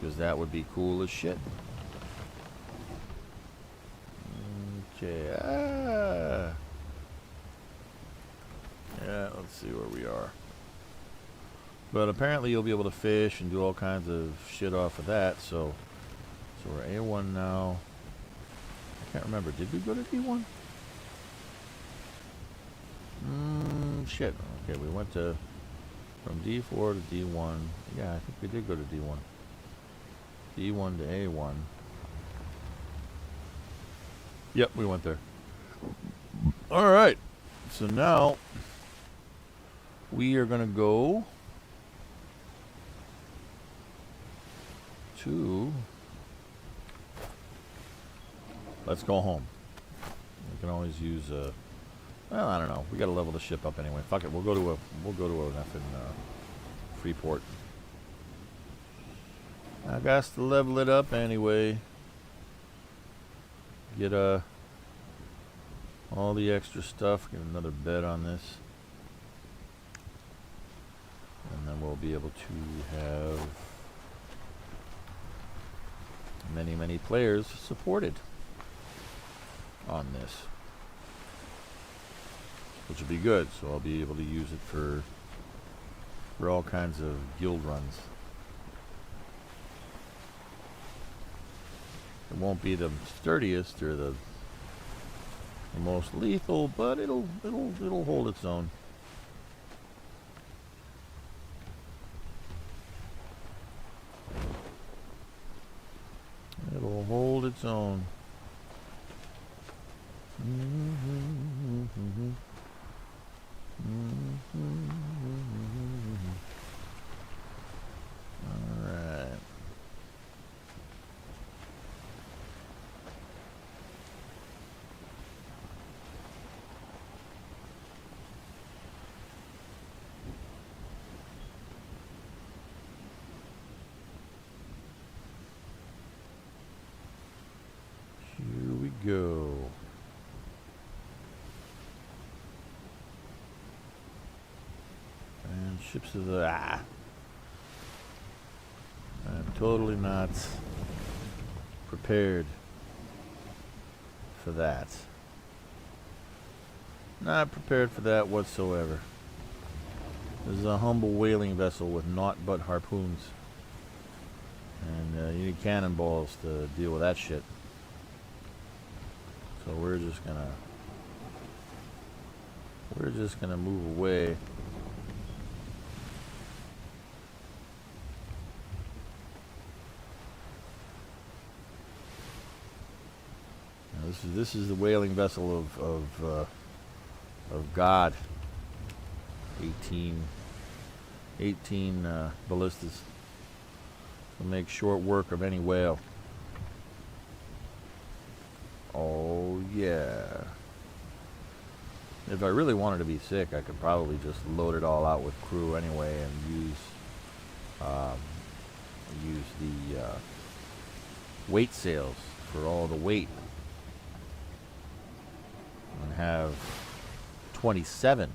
Because that would be cool as shit. Okay. Yeah, let's see where we are. But apparently you'll be able to fish and do all kinds of shit off of that. So we're A1 now. I can't remember. Did we go to D1? Shit. Okay, we went from D4 to D1. Yeah, I think we did go to D1. D1 to A1. Yep, we went there. Alright. So now we are going to go to... Let's go home. We can always use well, I don't know. We got to level the ship up anyway. Fuck it. We'll go to an effing Freeport. I got to level it up anyway. Get all the extra stuff. Get another bed on this, and then we'll be able to have many players supported on this, which will be good. So I'll be able to use it for all kinds of guild runs. It won't be the sturdiest or the most lethal, but it'll hold its own. It'll hold its own. All right. Here we go. And ships of the... I'm totally not prepared for that. Not prepared for that whatsoever. This is a humble whaling vessel with naught but harpoons. And you need cannonballs to deal with that shit. So we're just gonna We're just gonna move away. Now this is the whaling vessel of God. 18 ballistas. Will make short work of any whale. Oh yeah. If I really wanted to be sick, I could probably just load it all out with crew anyway and use the weight sails for all the weight, and have 27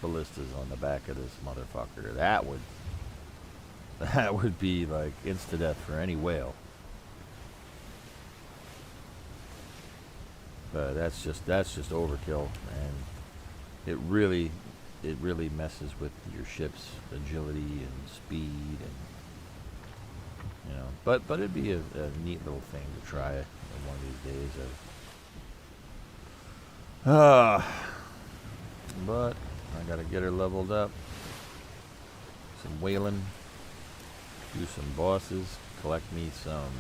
ballistas on the back of this motherfucker. That would be like insta-death for any whale. But that's just overkill, and it really messes with your ship's agility and speed, and you know. But it'd be a neat little thing to try one of these days. But I gotta get her leveled up. Some whaling, do some bosses, collect me some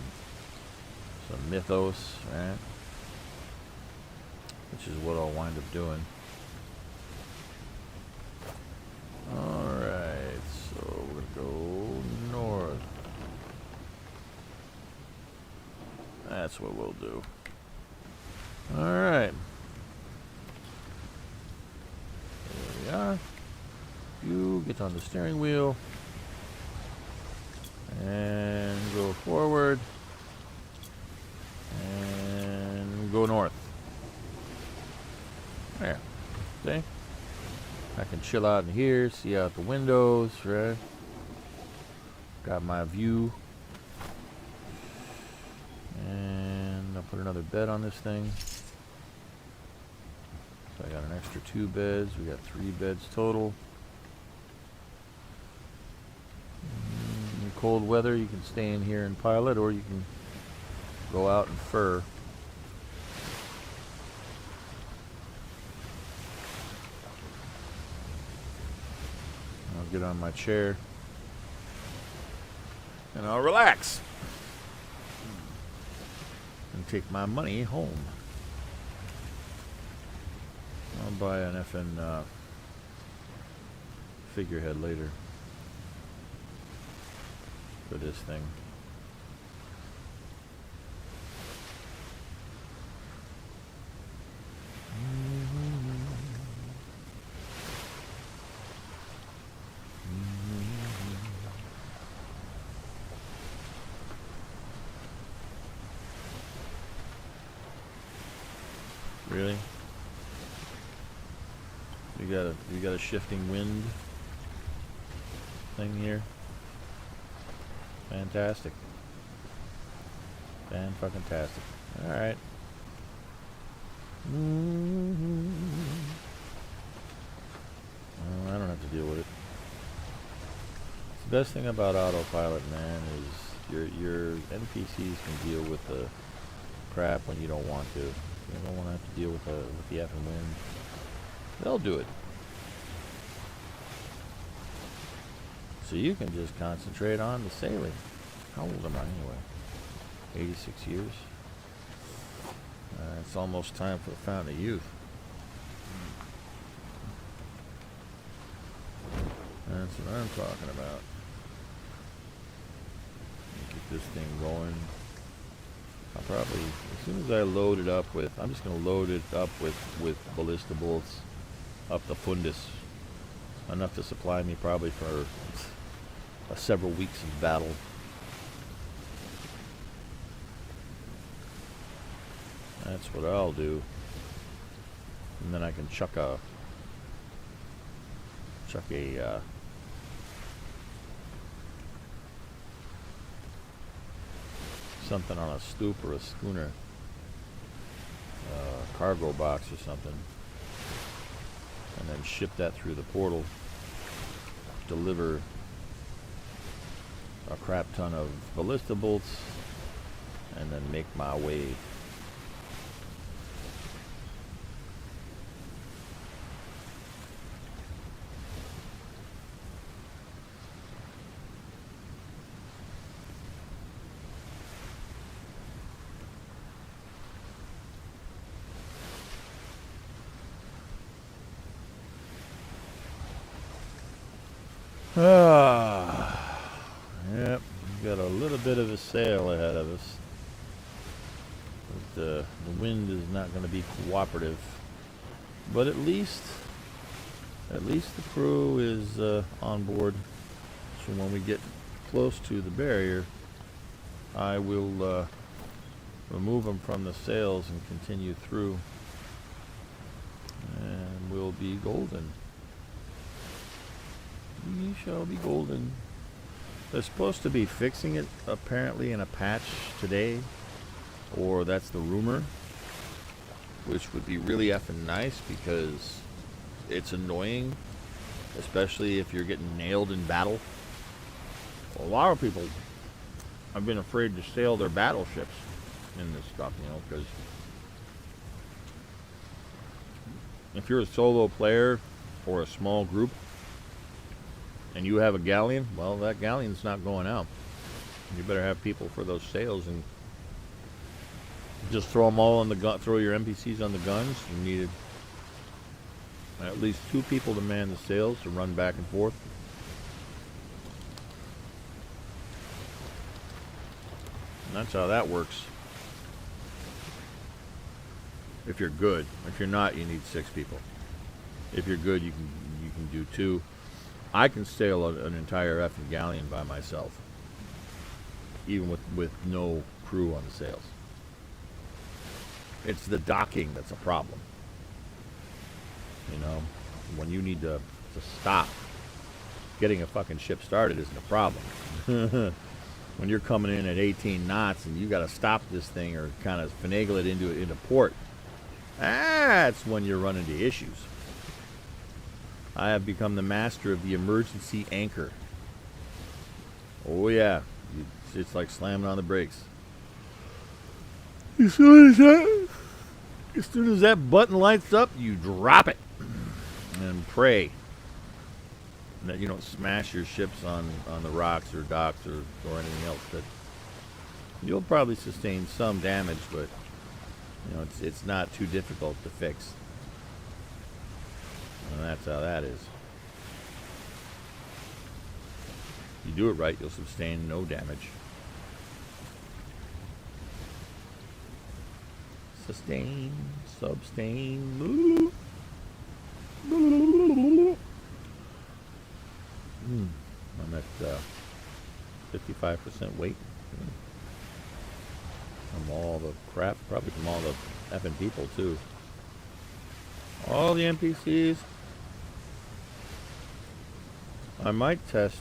mythos, right? Which is what I'll wind up doing. Alright, so we're gonna go north. That's what we'll do. Alright. There we are. You get on the steering wheel. And go forward. And go north. There. See? I can chill out in here, see out the windows, right? Got my view. And I'll put another bed on this thing. So I got an extra 2 beds. We got 3 beds total. In cold weather, you can stay in here and pilot, or you can go out and fur. I'll get on my chair and I'll relax and take my money home. I'll buy an effing figurehead later for this thing. Really? You got a shifting wind thing here. Fantastic. Fan-fucking-tastic. Alright. I don't have to deal with it. The best thing about autopilot, man, is your NPCs can deal with the crap when you don't want to. You don't want to have to deal with the effing wind. They'll do it. So you can just concentrate on the sailing. How old am I anyway? 86 years. It's almost time for the Fountain of Youth. That's what I'm talking about. Get this thing going. I'll probably, as soon as I load it up with, I'm just going to load it up with ballista bolts up the fundus. Enough to supply me probably for several weeks of battle. That's what I'll do. And then I can chuck a something on a stoop or a schooner, cargo box or something, and then ship that through the portal, deliver a crap ton of ballista bolts, and then make my way Ah, yep, we've got a little bit of a sail ahead of us. But, the wind is not going to be cooperative. But at least the crew is on board. So when we get close to the barrier, I will remove them from the sails and continue through. And we'll be golden. We shall be golden. They're supposed to be fixing it apparently in a patch today, or that's the rumor, which would be really effing nice because it's annoying, especially if you're getting nailed in battle. A lot of people have been afraid to sail their battleships in this stuff, you know, because if you're a solo player or a small group and you have a galleon, well, that galleon's not going out. You better have people for those sails and just throw them all on the gun. Throw your NPCs on the guns. You needed at least 2 people to man the sails to run back and forth. And that's how that works. If you're good. If you're not, you need 6 people. If you're good, you can do 2. I can sail an entire effing galleon by myself, even with no crew on the sails. It's the docking that's a problem. You know, when you need to stop, getting a fucking ship started isn't a problem. When you're coming in at 18 knots and you got to stop this thing or kind of finagle it into port, that's when you run into issues. I have become the master of the emergency anchor. Oh yeah, it's like slamming on the brakes. As soon as that button lights up, you drop it and pray that you don't smash your ships on the rocks or docks or anything else. That you'll probably sustain some damage, but you know it's not too difficult to fix. And that's how that is. If you do it right, you'll sustain no damage. Sustain, substain. I'm at 55% weight. From all the crap, probably from all the effing people too. All the NPCs. I might test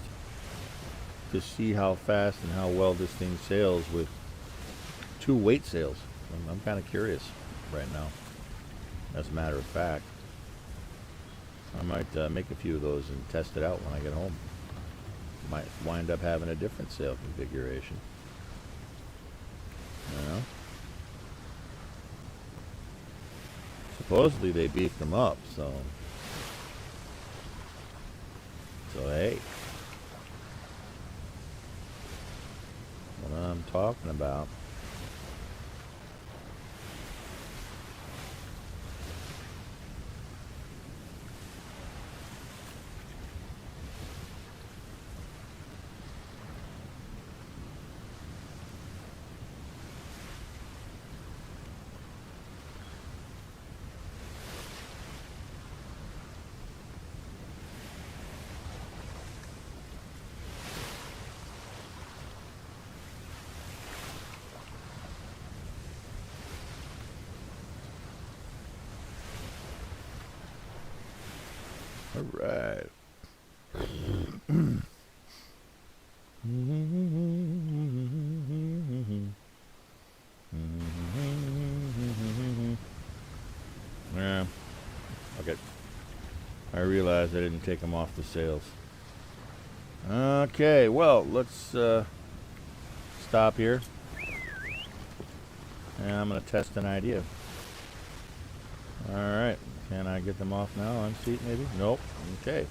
to see how fast and how well this thing sails with 2 weight sails. I'm kind of curious right now, as a matter of fact. I might make a few of those and test it out when I get home. Might wind up having a different sail configuration. You know? Supposedly they beefed them up, so hey. What I'm talking about. All right. Yeah. Okay. I realized I didn't take them off the sails. Okay, well, let's stop here. And I'm going to test an idea. Alright. Can I get them off now? Unseat maybe? Nope. Okay.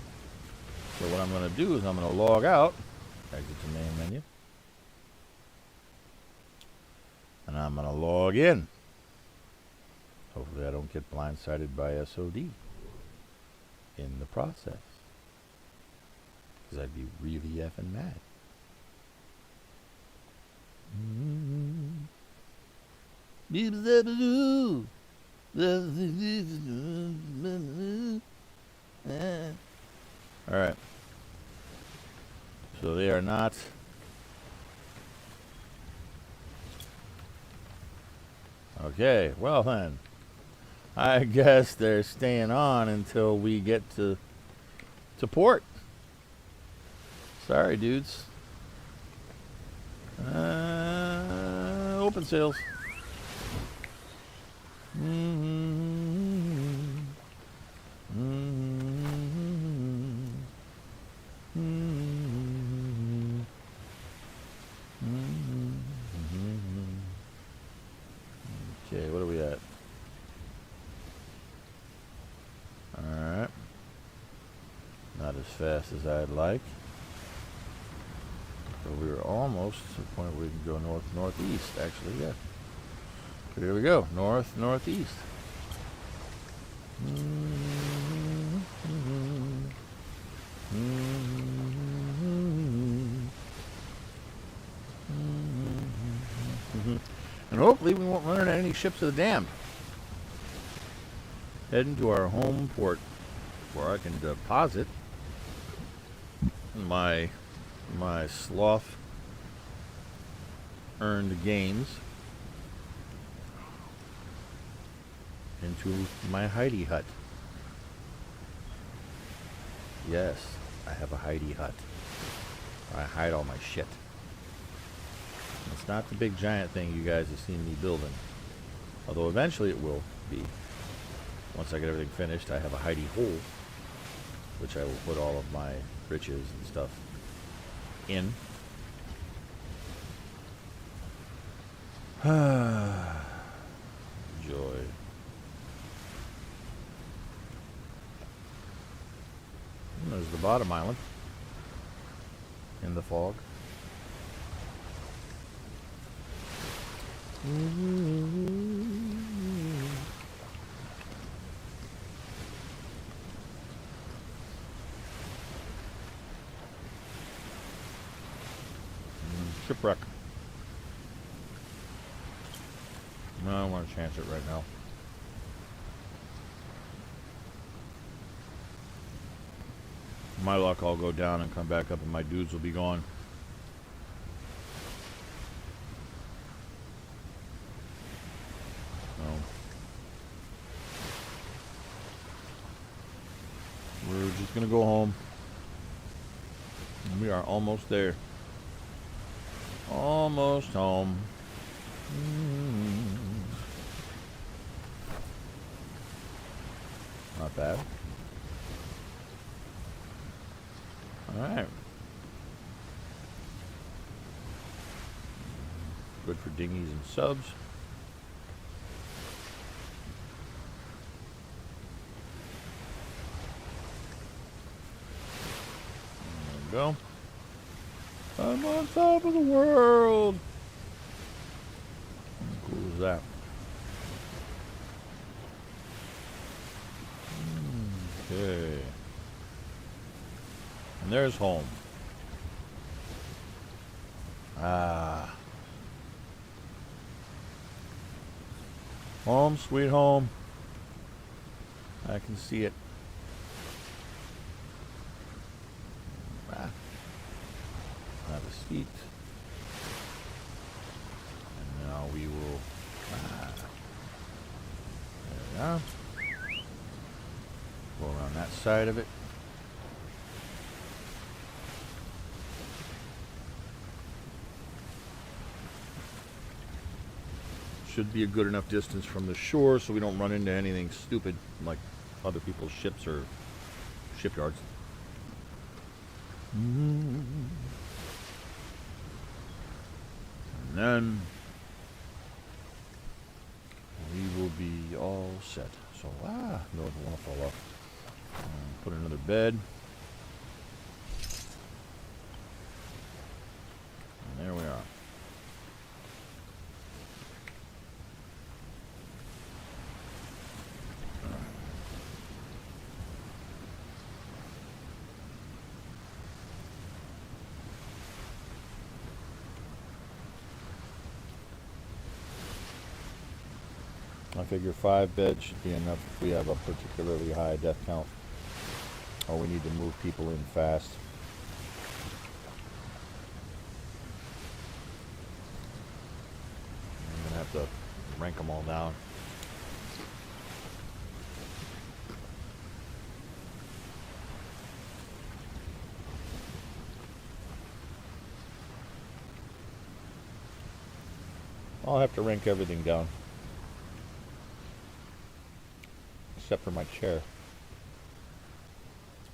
So what I'm going to do is I'm going to log out. Exit the main menu. And I'm going to log in. Hopefully I don't get blindsided by SOD in the process. because I'd be really effing mad. Alright. So they are not... Okay, well then. I guess they're staying on until we get to port. Sorry, dudes. Open sales. Okay, what are we at? Alright. Not as fast as I'd like. So we were almost to the point where we can go north-northeast, actually, yeah. Here we go, north-northeast. And hopefully we won't run into any ships of the damned. Heading to our home port, where I can deposit my sloth earned gains into my Heidi hut. Yes, I have a Heidi hut. I hide all my shit. It's not the big giant thing you guys have seen me building. Although eventually it will be. Once I get everything finished, I have a Heidi hole, which I will put all of my riches and stuff in. Joy. And there's the bottom island in the fog. Shipwreck. No, I don't want to chance it right now. My luck, I'll go down and come back up and my dudes will be gone. We're just gonna go home. And we are almost there. Almost home. Not bad. Alright. Good for dinghies and subs. There we go. I'm on top of the world. How cool is that? Okay. And there's home. Ah. Home, sweet home. I can see it. Have a seat. And now we will... there we are. Go around that side of it. Should be a good enough distance from the shore so we don't run into anything stupid like other people's ships or shipyards. And then we will be all set. So, no, I don't want to fall off. Put another bed. And there we are. I figure 5 beds should be enough if we have a particularly high death count. Or we need to move people in fast. I'm going to have to rank them all down. I'll have to rank everything down. Except for my chair.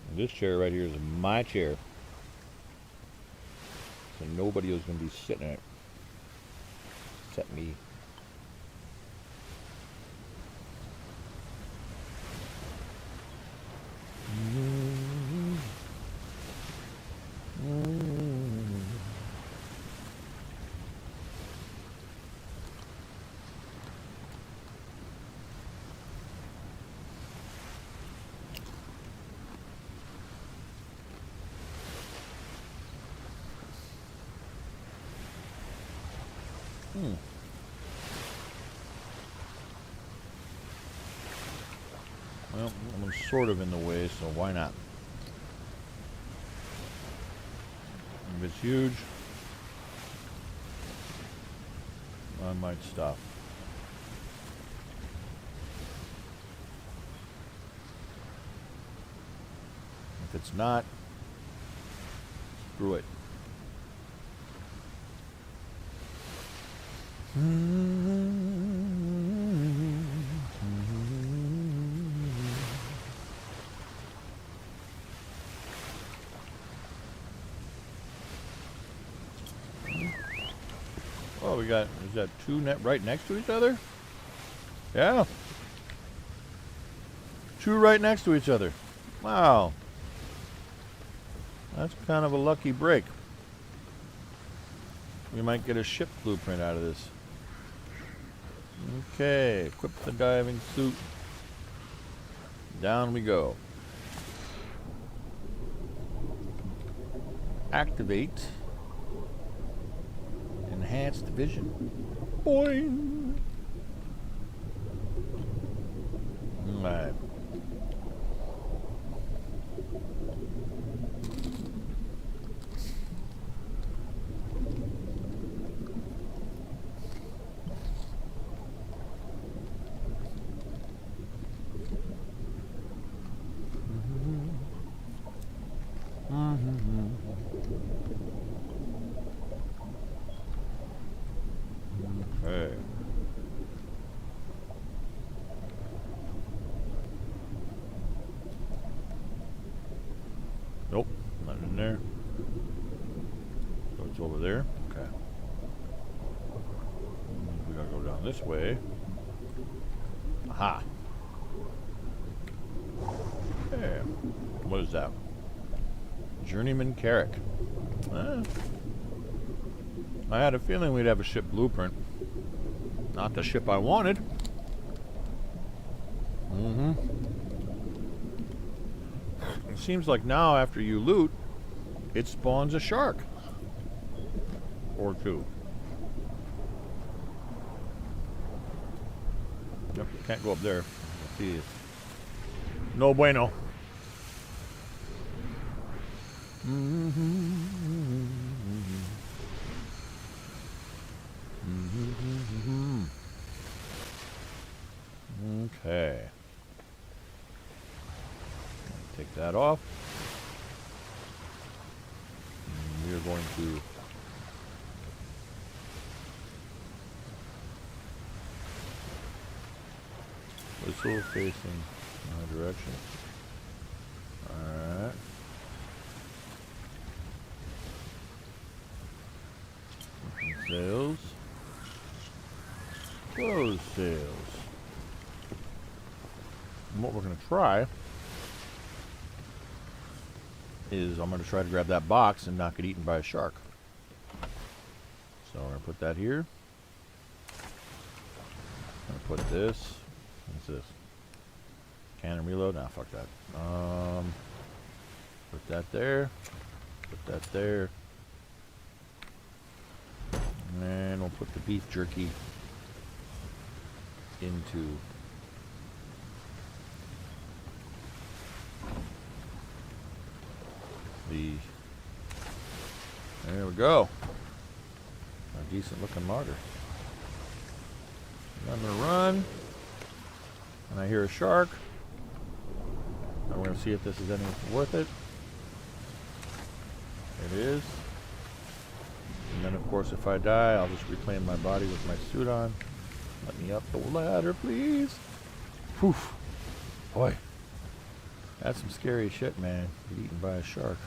And this chair right here is my chair. So nobody is going to be sitting in it. Except me. Well, I'm sort of in the way, so why not? If it's huge, I might stop. If it's not, screw it. Oh, we got, is that 2 right next to each other? Yeah. 2 right next to each other. Wow. That's kind of a lucky break. We might get a ship blueprint out of this. Okay, equip the diving suit. Down we go. Activate. Enhanced vision. Boing! Alright. Okay. Nope, not in there. So it's over there. Okay. We gotta go down this way. Aha. Okay. What is that? Journeyman Carrack. I had a feeling we'd have a ship blueprint. Not the ship I wanted. It seems like now after you loot, it spawns a shark. Or 2. Yep, can't go up there. See, no bueno. Okay. Take that off. And we are going to whistle facing my direction. Alright. Sails. Close sails. And what we're going to try is I'm going to try to grab that box and not get eaten by a shark. So I'm going to put that here. I'm going to put this. What's this? Cannon reload? Nah, fuck that. Put that there. Put that there. And we'll put the beef jerky into the... There we go. A decent looking martyr. I'm going to run. And I hear a shark. And we're going to see if this is anything worth it. It is. And then, of course, if I die, I'll just reclaim my body with my suit on. Let me up the ladder, please. Whew. Boy. That's some scary shit, man. Get eaten by a shark.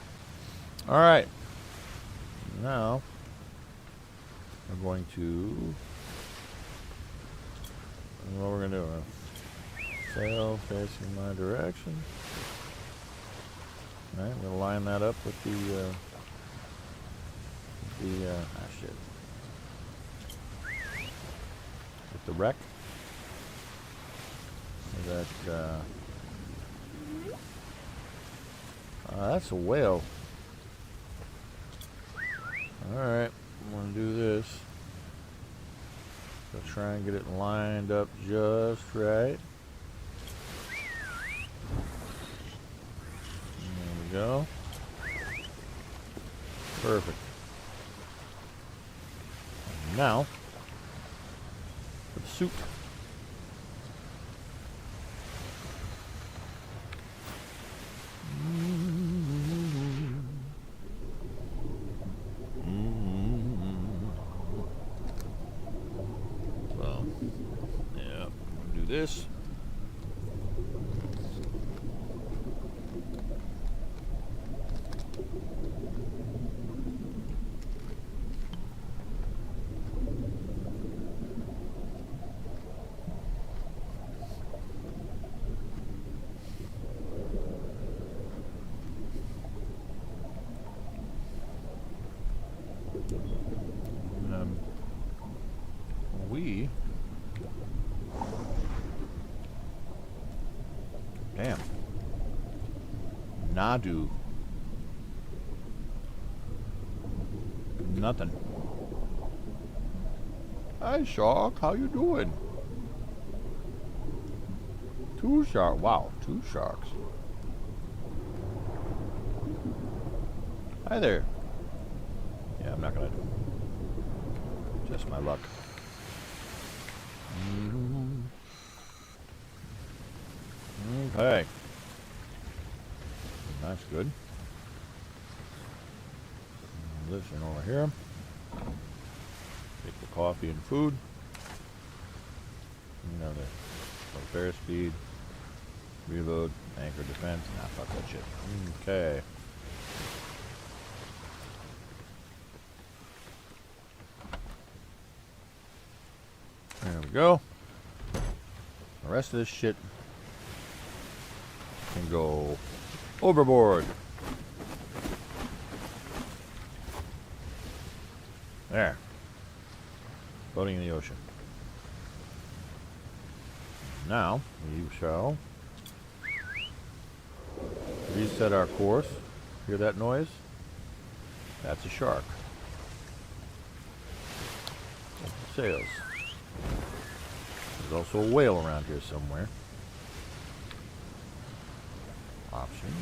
Alright. Now, we're going to... What we're going to do? Sail facing my direction. Alright, I'm going to line that up with the... shit. With the wreck. So that, that's a whale. Alright, I'm going to do this. So try and get it lined up just right. There we go. Perfect. And now, for the suit. Well, yeah, do this. Damn. Nadu. Nothing. Hi, shark. How you doing? Two sharks. Wow, two sharks. Hi there. Yeah, I'm not gonna do it. Just my luck. Okay. That's good. This one over here. Take the coffee and food. You know, the repair speed. Reload. Anchor defense. Nah, fuck that shit. Okay. There we go. The rest of this shit can go overboard. There. Floating in the ocean. Now, we shall reset our course. Hear that noise? That's a shark. Sails. There's also a whale around here somewhere. Options.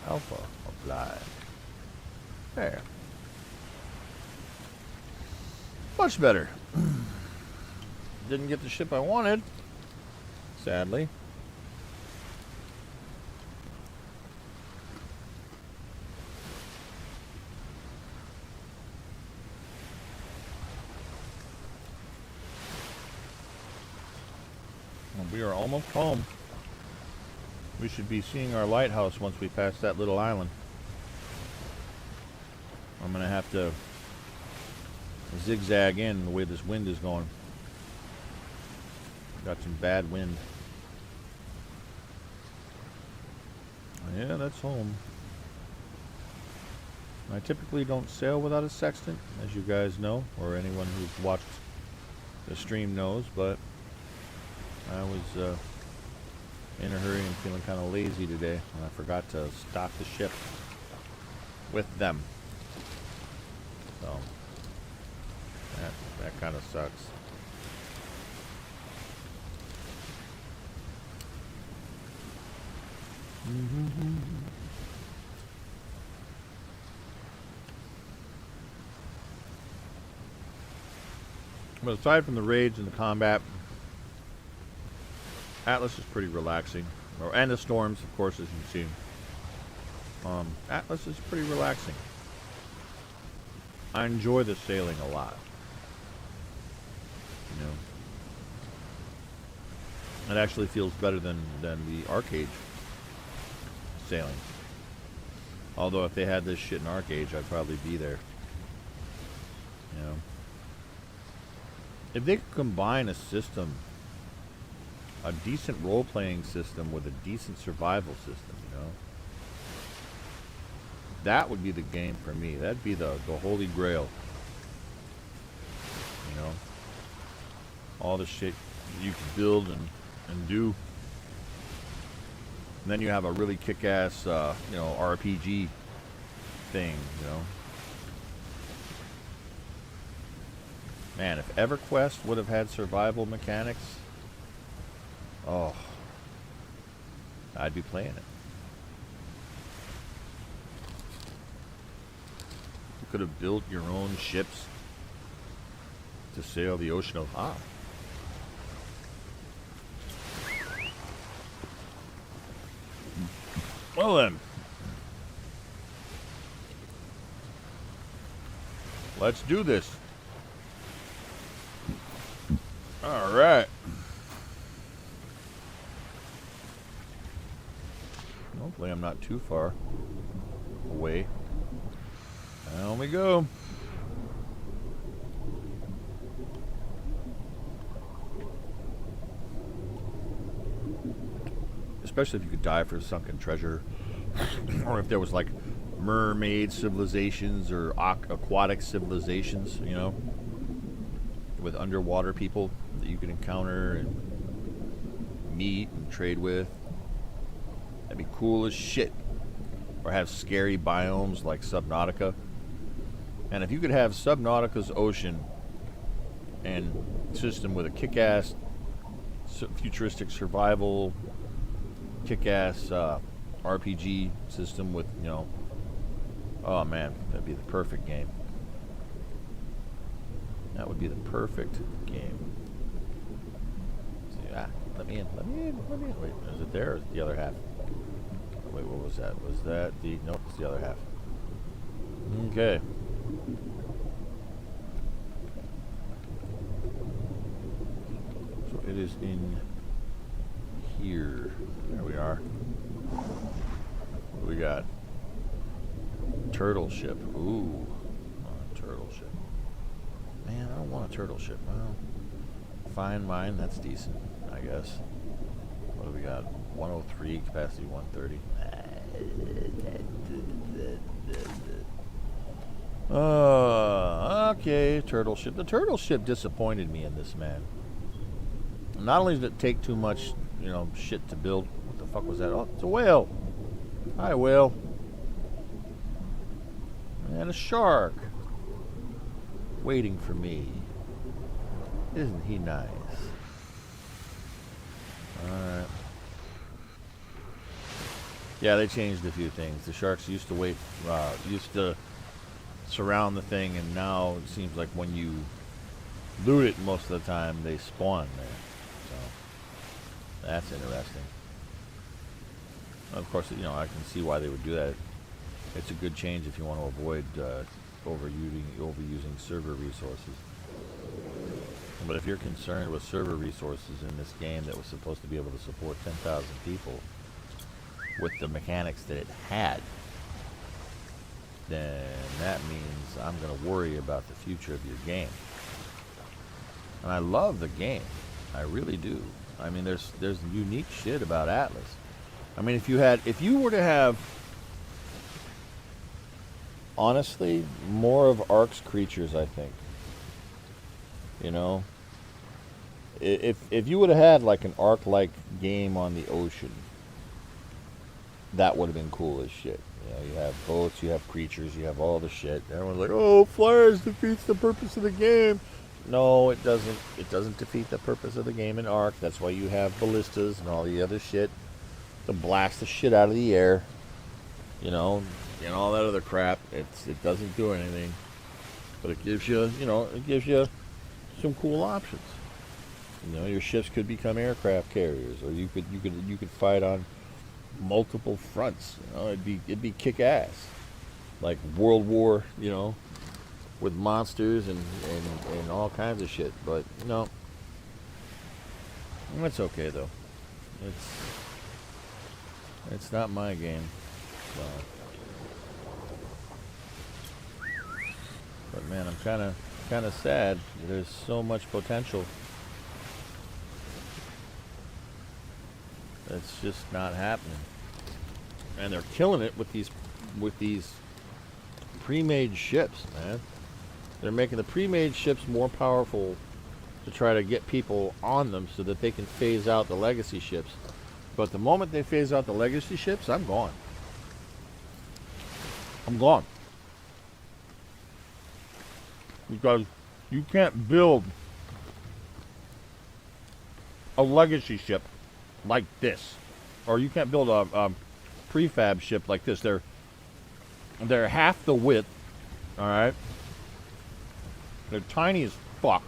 Alpha applied. There. Much better. Didn't get the ship I wanted, sadly. Well, we are almost home. We should be seeing our lighthouse once we pass that little island. I'm gonna have to zigzag in the way this wind is going. Got some bad wind. Yeah, that's home. I typically don't sail without a sextant, as you guys know, or anyone who's watched the stream knows, but I was in a hurry and feeling kind of lazy today, and I forgot to stock the ship with them. So, that That kind of sucks. But aside from the raids and the combat, Atlas is pretty relaxing. And the storms, of course, as you can see. Atlas is pretty relaxing. I enjoy the sailing a lot. You know, it actually feels better than the arcade sailing. Although if they had this shit in Arcade, I'd probably be there. You know, if they could combine a system, a decent role-playing system with a decent survival system, you know, that would be the game for me. That'd be the holy grail. You know, all the shit you can build and do. And then you have a really kick-ass, you know, RPG thing, you know. Man, if EverQuest would have had survival mechanics, oh, I'd be playing it. You could have built your own ships to sail the ocean of Well then, let's do this. All right. Hopefully I'm not too far away. Down we go. Especially if you could dive for sunken treasure, or if there was like mermaid civilizations or aquatic civilizations, you know, with underwater people that you could encounter and meet and trade with. That'd be cool as shit. Or have scary biomes like Subnautica. And if you could have Subnautica's ocean and system with a kick-ass futuristic survival, kick-ass RPG system with, you know, oh man, that'd be the perfect game. That would be the perfect game. See, let me in. Wait, is it there or is it the other half? Wait, what was that? Was that the... Nope, it's the other half. Okay. So it is in here. There we are. What do we got? Turtle ship. Ooh. Turtle ship. Man, I don't want a turtle ship. Well, fine mine. That's decent, I guess. What do we got? 103, capacity 130. Okay, turtle ship. The turtle ship disappointed me in this, man. Not only did it take too much, you know, shit to build. What the fuck was that? Oh, it's a whale. Hi, whale. And a shark. Waiting for me. Isn't he nice? Alright. Yeah, they changed a few things. The sharks used to surround the thing, and now it seems like when you loot it most of the time, they spawn there. So, that's interesting. Of course, you know, I can see why they would do that. It's a good change if you want to avoid overusing server resources. But if you're concerned with server resources in this game that was supposed to be able to support 10,000 people with the mechanics that it had, then that means I'm going to worry about the future of your game. And I love the game. I really do. I mean, there's unique shit about Atlas. I mean, if you were to have, honestly, more of Ark's creatures, I think. You know, if you would have had like an Ark-like game on the ocean, that would have been cool as shit. You know, you have boats, you have creatures, you have all the shit. Everyone's like, oh, flyers defeats the purpose of the game. No, it doesn't. It doesn't defeat the purpose of the game in Ark. That's why you have ballistas and all the other shit to blast the shit out of the air. You know, and all that other crap. It doesn't do anything, but it gives you, it gives you some cool options. You know, your ships could become aircraft carriers, or you could fight on multiple fronts. You know, it'd be kick ass, like World War. You know, with monsters and all kinds of shit. But no, it's okay though. It's not my game. So. But man, I'm kind of sad. There's so much potential. It's just not happening. And they're killing it with these pre-made ships, man. They're making the pre-made ships more powerful to try to get people on them so that they can phase out the legacy ships. But the moment they phase out the legacy ships, I'm gone. I'm gone. Because you can't build a legacy ship like this. Or you can't build a prefab ship like this. They're half the width, alright? They're tiny as fuck.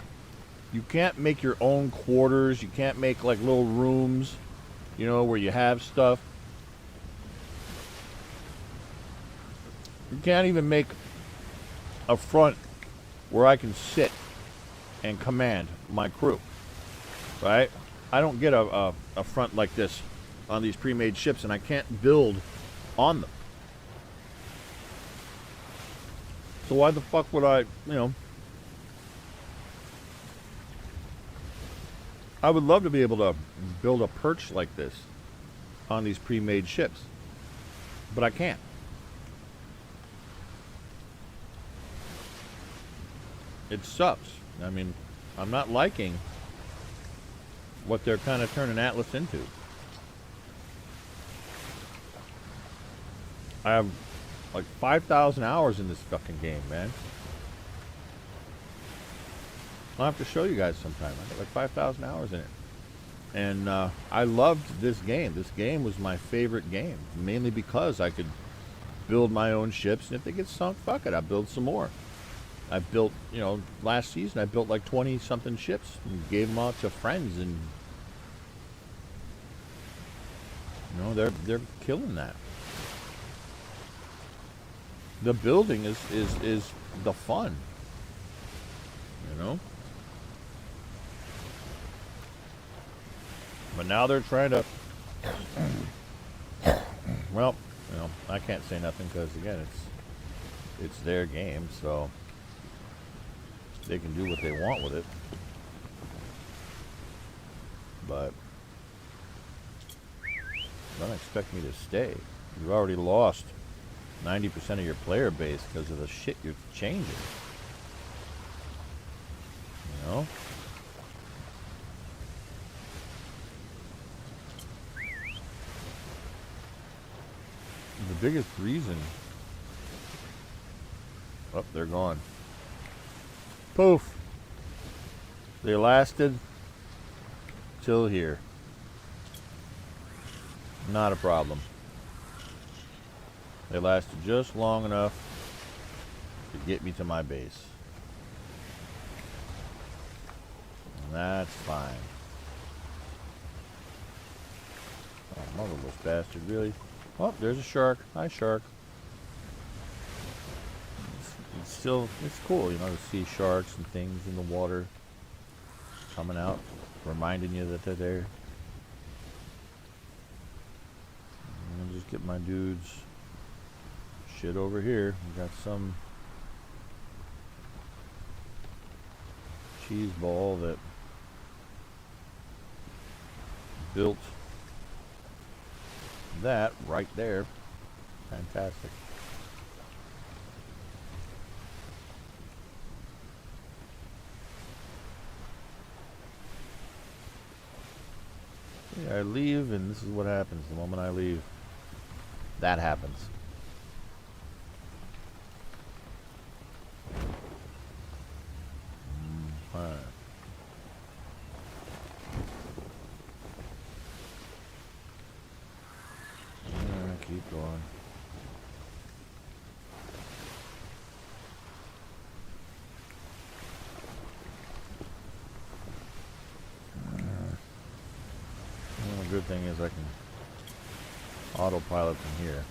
You can't make your own quarters. You can't make like little rooms, you know, where you have stuff. You can't even make a front where I can sit and command my crew, right? I don't get a front like this on these pre-made ships, and I can't build on them. So why the fuck would I, I would love to be able to build a perch like this on these pre-made ships, but I can't. It sucks. I mean, I'm not liking what they're kind of turning Atlas into. I have like 5,000 hours in this fucking game, man. I'll have to show you guys sometime. I got like 5,000 hours in it. And I loved this game. This game was my favorite game, mainly because I could build my own ships, and if they get sunk, fuck it, I'll build some more. I built, last season I built like 20-something ships and gave them out to friends, and they're killing that. The building is the fun, But now they're trying to. Well, I can't say nothing because again, it's their game, so they can do what they want with it. But don't expect me to stay. You've already lost 90% of your player base because of the shit you're changing. The biggest reason. Oh, they're gone. Poof. They lasted till here. Not a problem. They lasted just long enough to get me to my base. And that's fine. Oh, motherless bastard, really? Oh, there's a shark. Hi, shark. It's cool, to see sharks and things in the water coming out, reminding you that they're there. And just get my dudes shit over here. We got some cheese ball that built that right there. Fantastic. Yeah, I leave, and this is what happens the moment I leave. That happens. Fine. keep going. Well, the good thing is I can autopilot from here.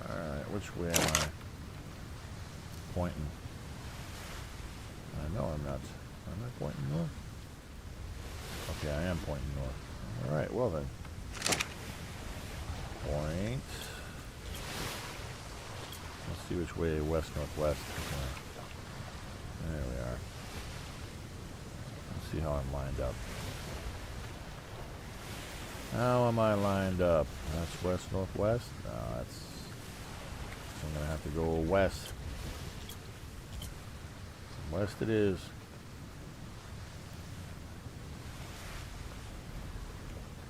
Alright, which way am I pointing? I know I'm not. Am I pointing north? Okay, I am pointing north. Alright, well then. Point. Let's see which way west-northwest. There we are. Let's see how I'm lined up. How am I lined up? That's west-northwest? No, that's... I'm going to have to go west. West it is.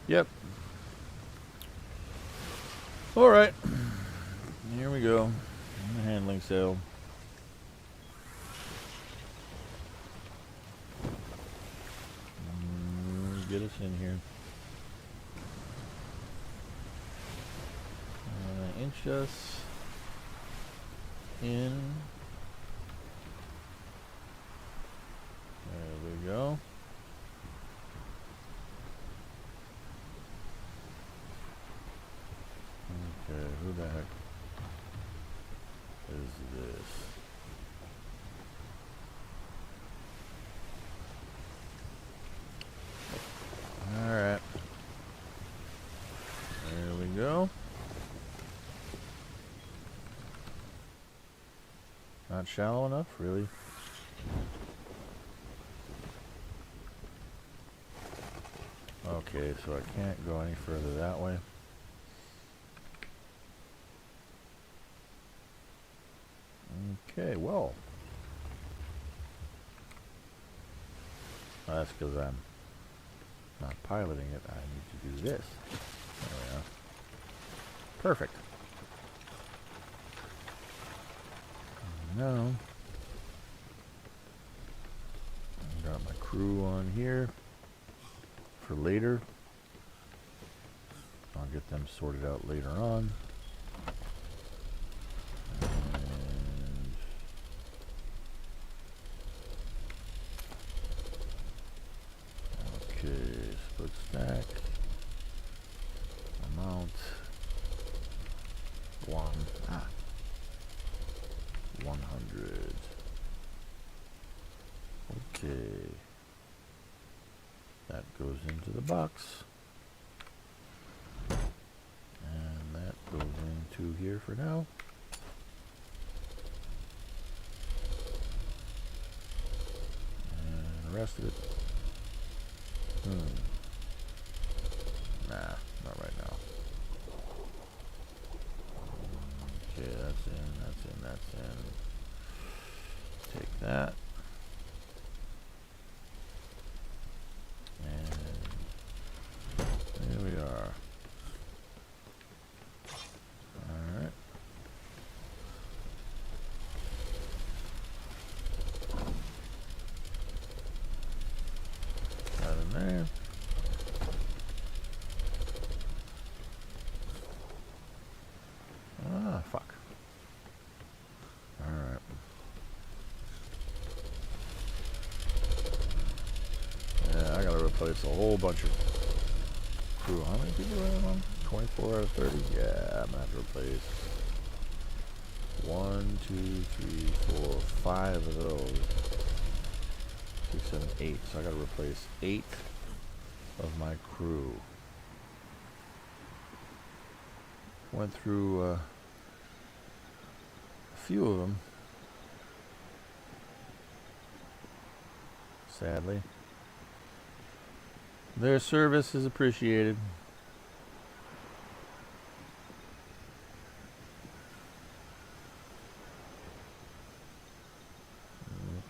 Yep. Alright. Here we go. Handling sail. Get us in here. Inch us in. There we go. Okay, who the heck is this? Alright. There we go. Not shallow enough, really? Okay, so I can't go any further that way. Okay, well. That's because I'm not piloting it. I need to do this. There we are. Perfect. Now, I got my crew on here for later. I'll get them sorted out later on. Split stack, amount, 100. Okay, that goes into the box, and that goes into here for now. And the rest of it, nah, not right now. Okay, that's in, that's in, that's in. Take that. And there we are. Alright. That in there. Ah, fuck. Alright. Yeah, I gotta replace a whole bunch of crew. How many people are on? 24 out of 30? Yeah, I'm gonna have to replace 1, 2, 3, 4, 5 of those. 6, 7, 8. So I gotta replace 8 of my crew. Went through a few of them, sadly. Their service is appreciated.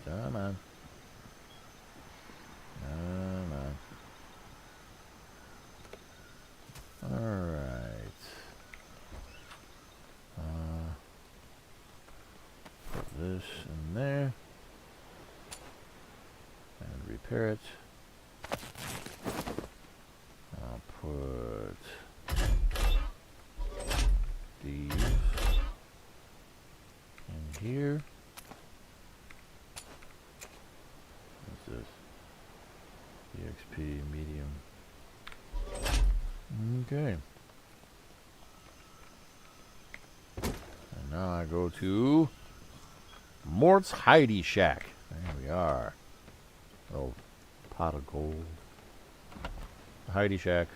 Come on. Come on. Alright. Put this in there. And parrot. I'll put these in here. What's this? EXP medium. Okay. And now I go to Mort's Heidi Shack. There we are. Oh, pot of gold. Heidi Shack.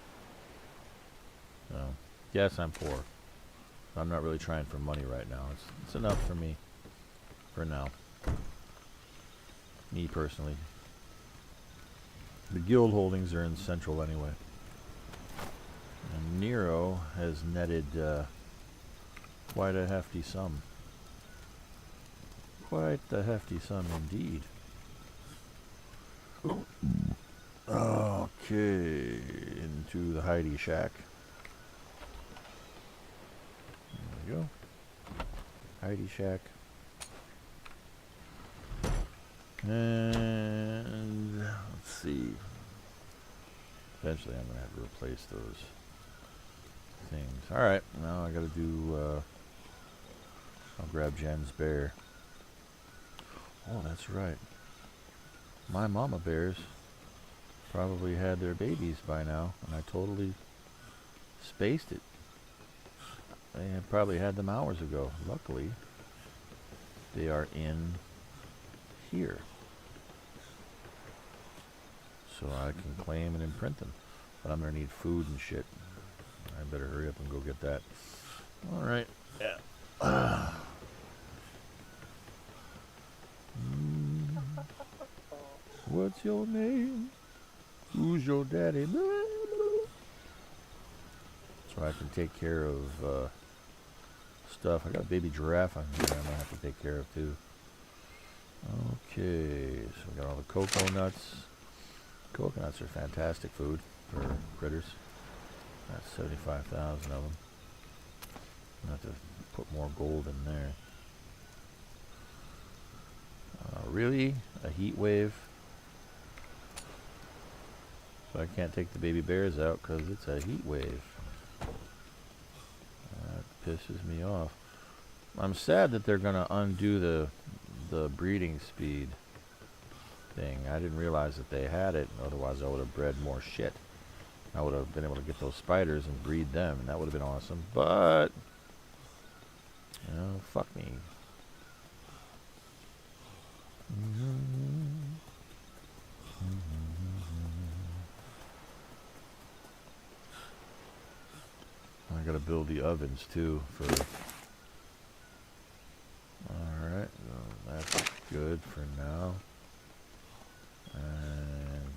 So, yes, I'm poor. I'm not really trying for money right now. It's enough for me. For now. Me personally. The guild holdings are in Central anyway. And Nero has netted quite a hefty sum. Quite a hefty sum indeed. Okay, into the Heidi Shack. There we go. Heidi Shack. And let's see. Eventually I'm going to have to replace those things. Alright, now I got to do, I'll grab Jen's bear. Oh, that's right. My mama bears probably had their babies by now, and I totally spaced it. They had probably had them hours ago. Luckily, they are in here. So I can claim and imprint them. But I'm going to need food and shit. I better hurry up and go get that. Alright. Yeah. What's your name? Who's your daddy? So I can take care of stuff. I got a baby giraffe on here I'm going to have to take care of too. Okay, so we got all the cocoa nuts. Coconuts are fantastic food for critters. That's 75,000 of them. I'm going to have to put more gold in there. Really? A heat wave? So I can't take the baby bears out because it's a heat wave. That pisses me off. I'm sad that they're going to undo the breeding speed thing. I didn't realize that they had it. Otherwise I would have bred more shit. I would have been able to get those spiders and breed them, and that would have been awesome. But, you know, fuck me. I gotta build the ovens too for. Alright, well, that's good for now. And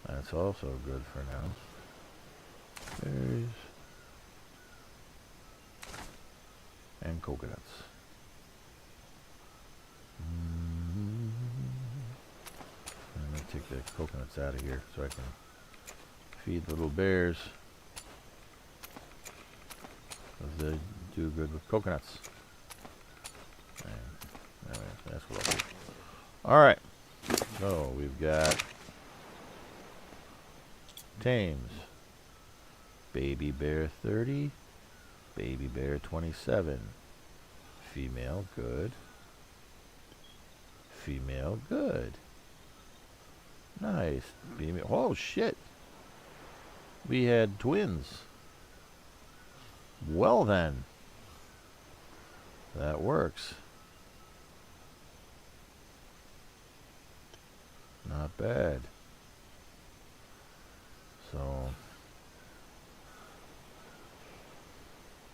that's also good for now. Berries and coconuts. I'm going to take the coconuts out of here so I can feed the little bears. Because they do good with coconuts. And anyway, that's what I'll do. Alright, so we've got tames. Baby bear 30, baby bear 27. Female, good. Female, good. Nice. Female. Oh, shit. We had twins. Well, then. That works. Not bad. So,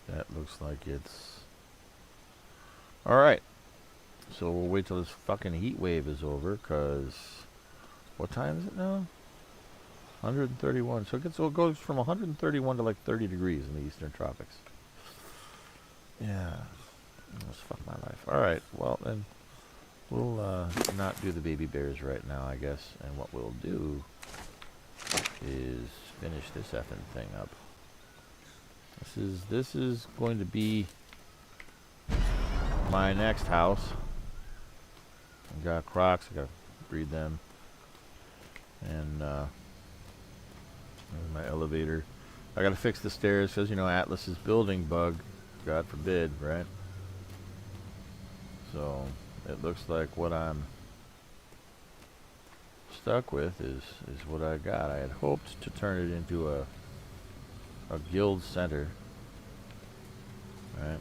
that looks like it's... Alright. So we'll wait till this fucking heat wave is over, because... What time is it now? 131. So it goes from 131 to like 30 degrees in the eastern tropics. Yeah. Almost fuck my life. Alright, well then... We'll not do the baby bears right now, I guess. And what we'll do is finish this effing thing up. This is going to be my next house. I got crocs. I got breed them. And there's my elevator. I gotta fix the stairs because, you know, Atlas's building bug. God forbid, right? So it looks like what I'm stuck with is what I got. I had hoped to turn it into a guild center, right?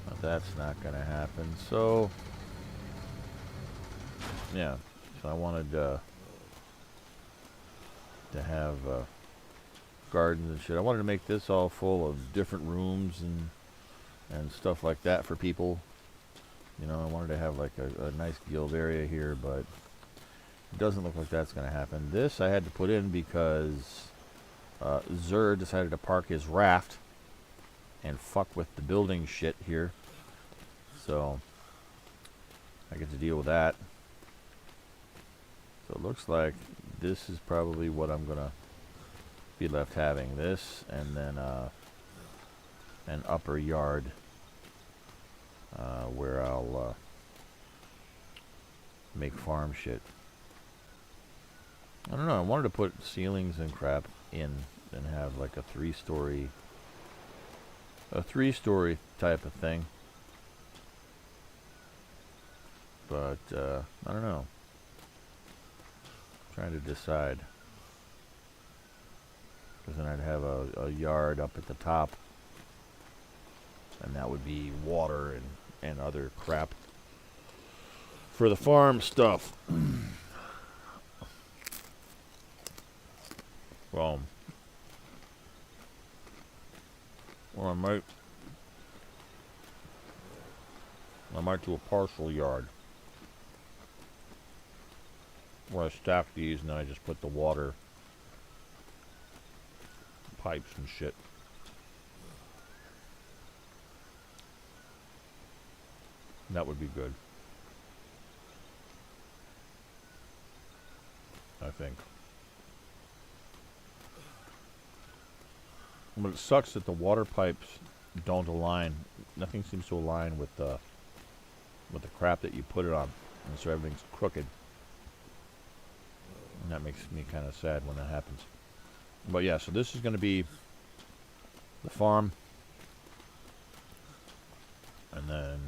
But that's not gonna happen. So yeah, so I wanted to have gardens and shit. I wanted to make this all full of different rooms and stuff like that for people. You know, I wanted to have like a nice guild area here, but it doesn't look like that's going to happen. This I had to put in because Zur decided to park his raft and fuck with the building shit here. So I get to deal with that. So it looks like this is probably what I'm going to be left having. This and then an upper yard where I'll make farm shit. I don't know, I wanted to put ceilings and crap in and have like a three-story type of thing. But I don't know. I'm trying to decide. Because then I'd have a yard up at the top. And that would be water and other crap for the farm stuff. Well, or I might do a partial yard where I stack these and then I just put the water pipes and shit. That would be good, I think. But it sucks that the water pipes don't align. Nothing seems to align with the crap that you put it on, and so everything's crooked. And that makes me kind of sad when that happens. But yeah, so this is going to be the farm, and then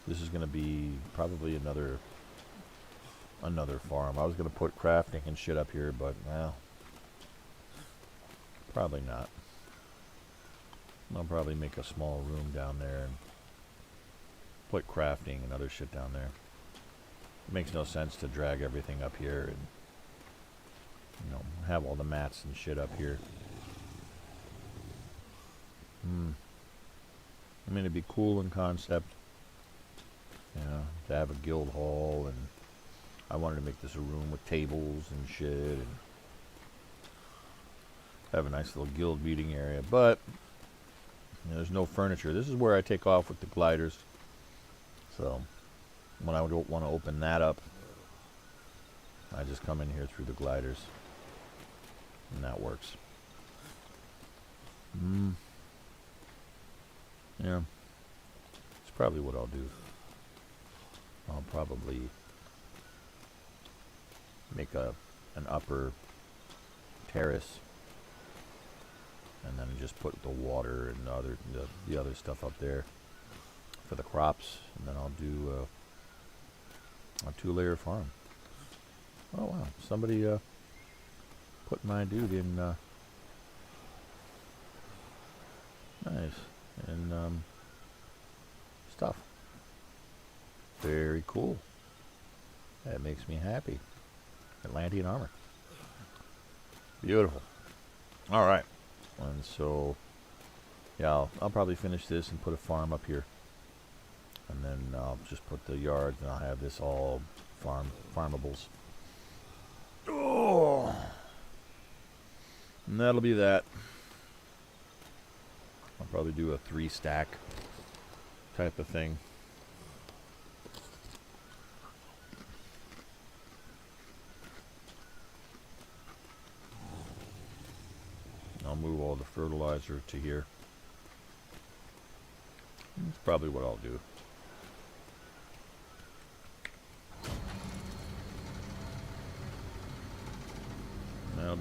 this is going to be probably another farm. I was going to put crafting and shit up here, but well, probably not. I'll probably make a small room down there and put crafting and other shit down there. It makes no sense to drag everything up here and, you know, have all the mats and shit up here. I mean, it'd be cool in concept, you know, to have a guild hall, and I wanted to make this a room with tables and shit and have a nice little guild meeting area, but you know, there's no furniture. This is where I take off with the gliders. So when I don't want to open that up, I just come in here through the gliders, and that works. Yeah, it's probably what I'll do. I'll probably make an upper terrace, and then just put the water and the other stuff up there for the crops, and then I'll do a 2-layer farm. Oh wow! Somebody put my dude in nice and stuff. Very cool. That makes me happy. Atlantean armor. Beautiful. All right. And so, yeah, I'll probably finish this and put a farm up here, and then I'll just put the yards, and I'll have this all farmables. Oh, and that'll be that. I'll probably do a 3-stack type of thing. I'll move all the fertilizer to here. That's probably what I'll do.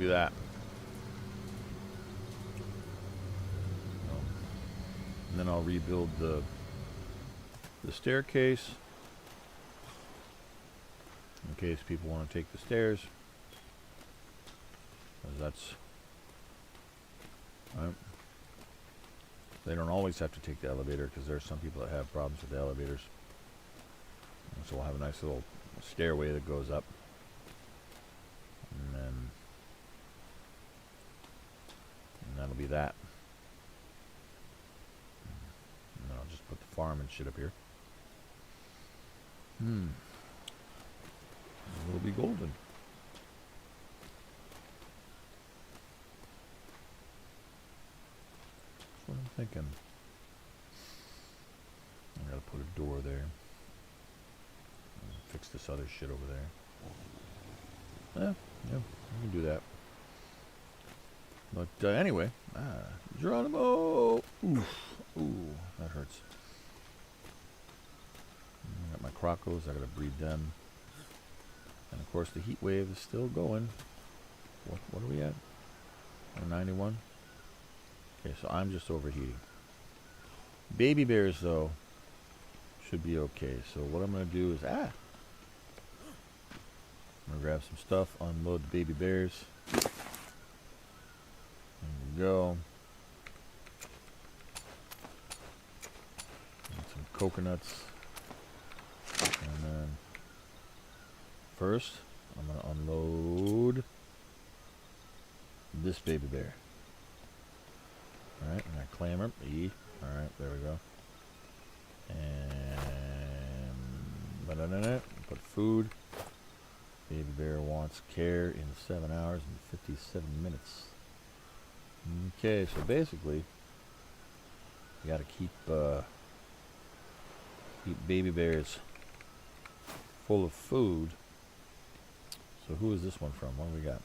be that. And then I'll rebuild the staircase in case people want to take the stairs. That's right. They don't always have to take the elevator because there's some people that have problems with the elevators. And so we'll have a nice little stairway that goes up. And that'll be that. And then I'll just put the farm and shit up here. It'll be golden. That's what I'm thinking. I gotta put a door there. Fix this other shit over there. Yeah, we can do that. But anyway, Geronimo! Ooh, that hurts. I got my crocos, I gotta breed them. And of course the heat wave is still going. What are we at? 91? Okay, so I'm just overheating. Baby bears though should be okay. So what I'm gonna do is I'm gonna grab some stuff, unload the baby bears. There we go. And some coconuts. And then first I'm gonna unload this baby bear. Alright, and I clamor. E. Alright, there we go. And put food. Baby bear wants care in 7 hours and 57 minutes. Okay, so basically you gotta keep baby bears full of food. So who is this one from? What do we got?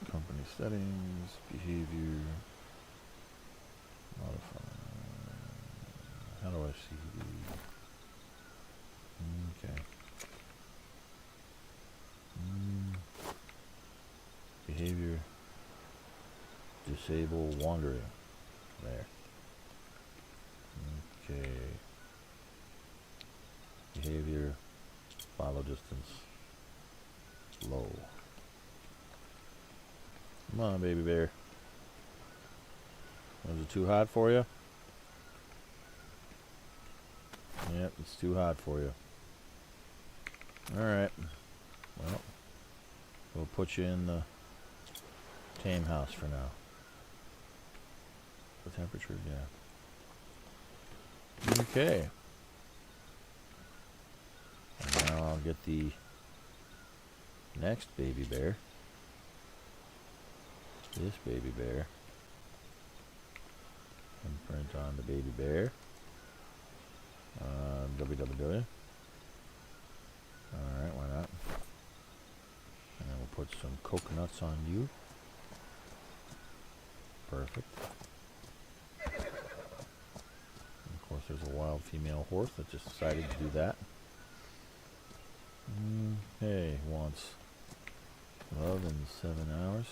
Company settings, behavior, modify. How do I see the? Okay. Behavior. Disable wandering. There. Okay. Behavior. Follow distance. Low. Come on, baby bear. Was it too hot for you? Yep, it's too hot for you. Alright. Well, we'll put you in the tame house for now. The temperature, yeah. Okay. And now I'll get the next baby bear. This baby bear. Imprint on the baby bear. www. Alright, why not? And then we'll put some coconuts on you. Perfect. And of course there's a wild female horse that just decided to do that. Hey, wants love in 7 hours.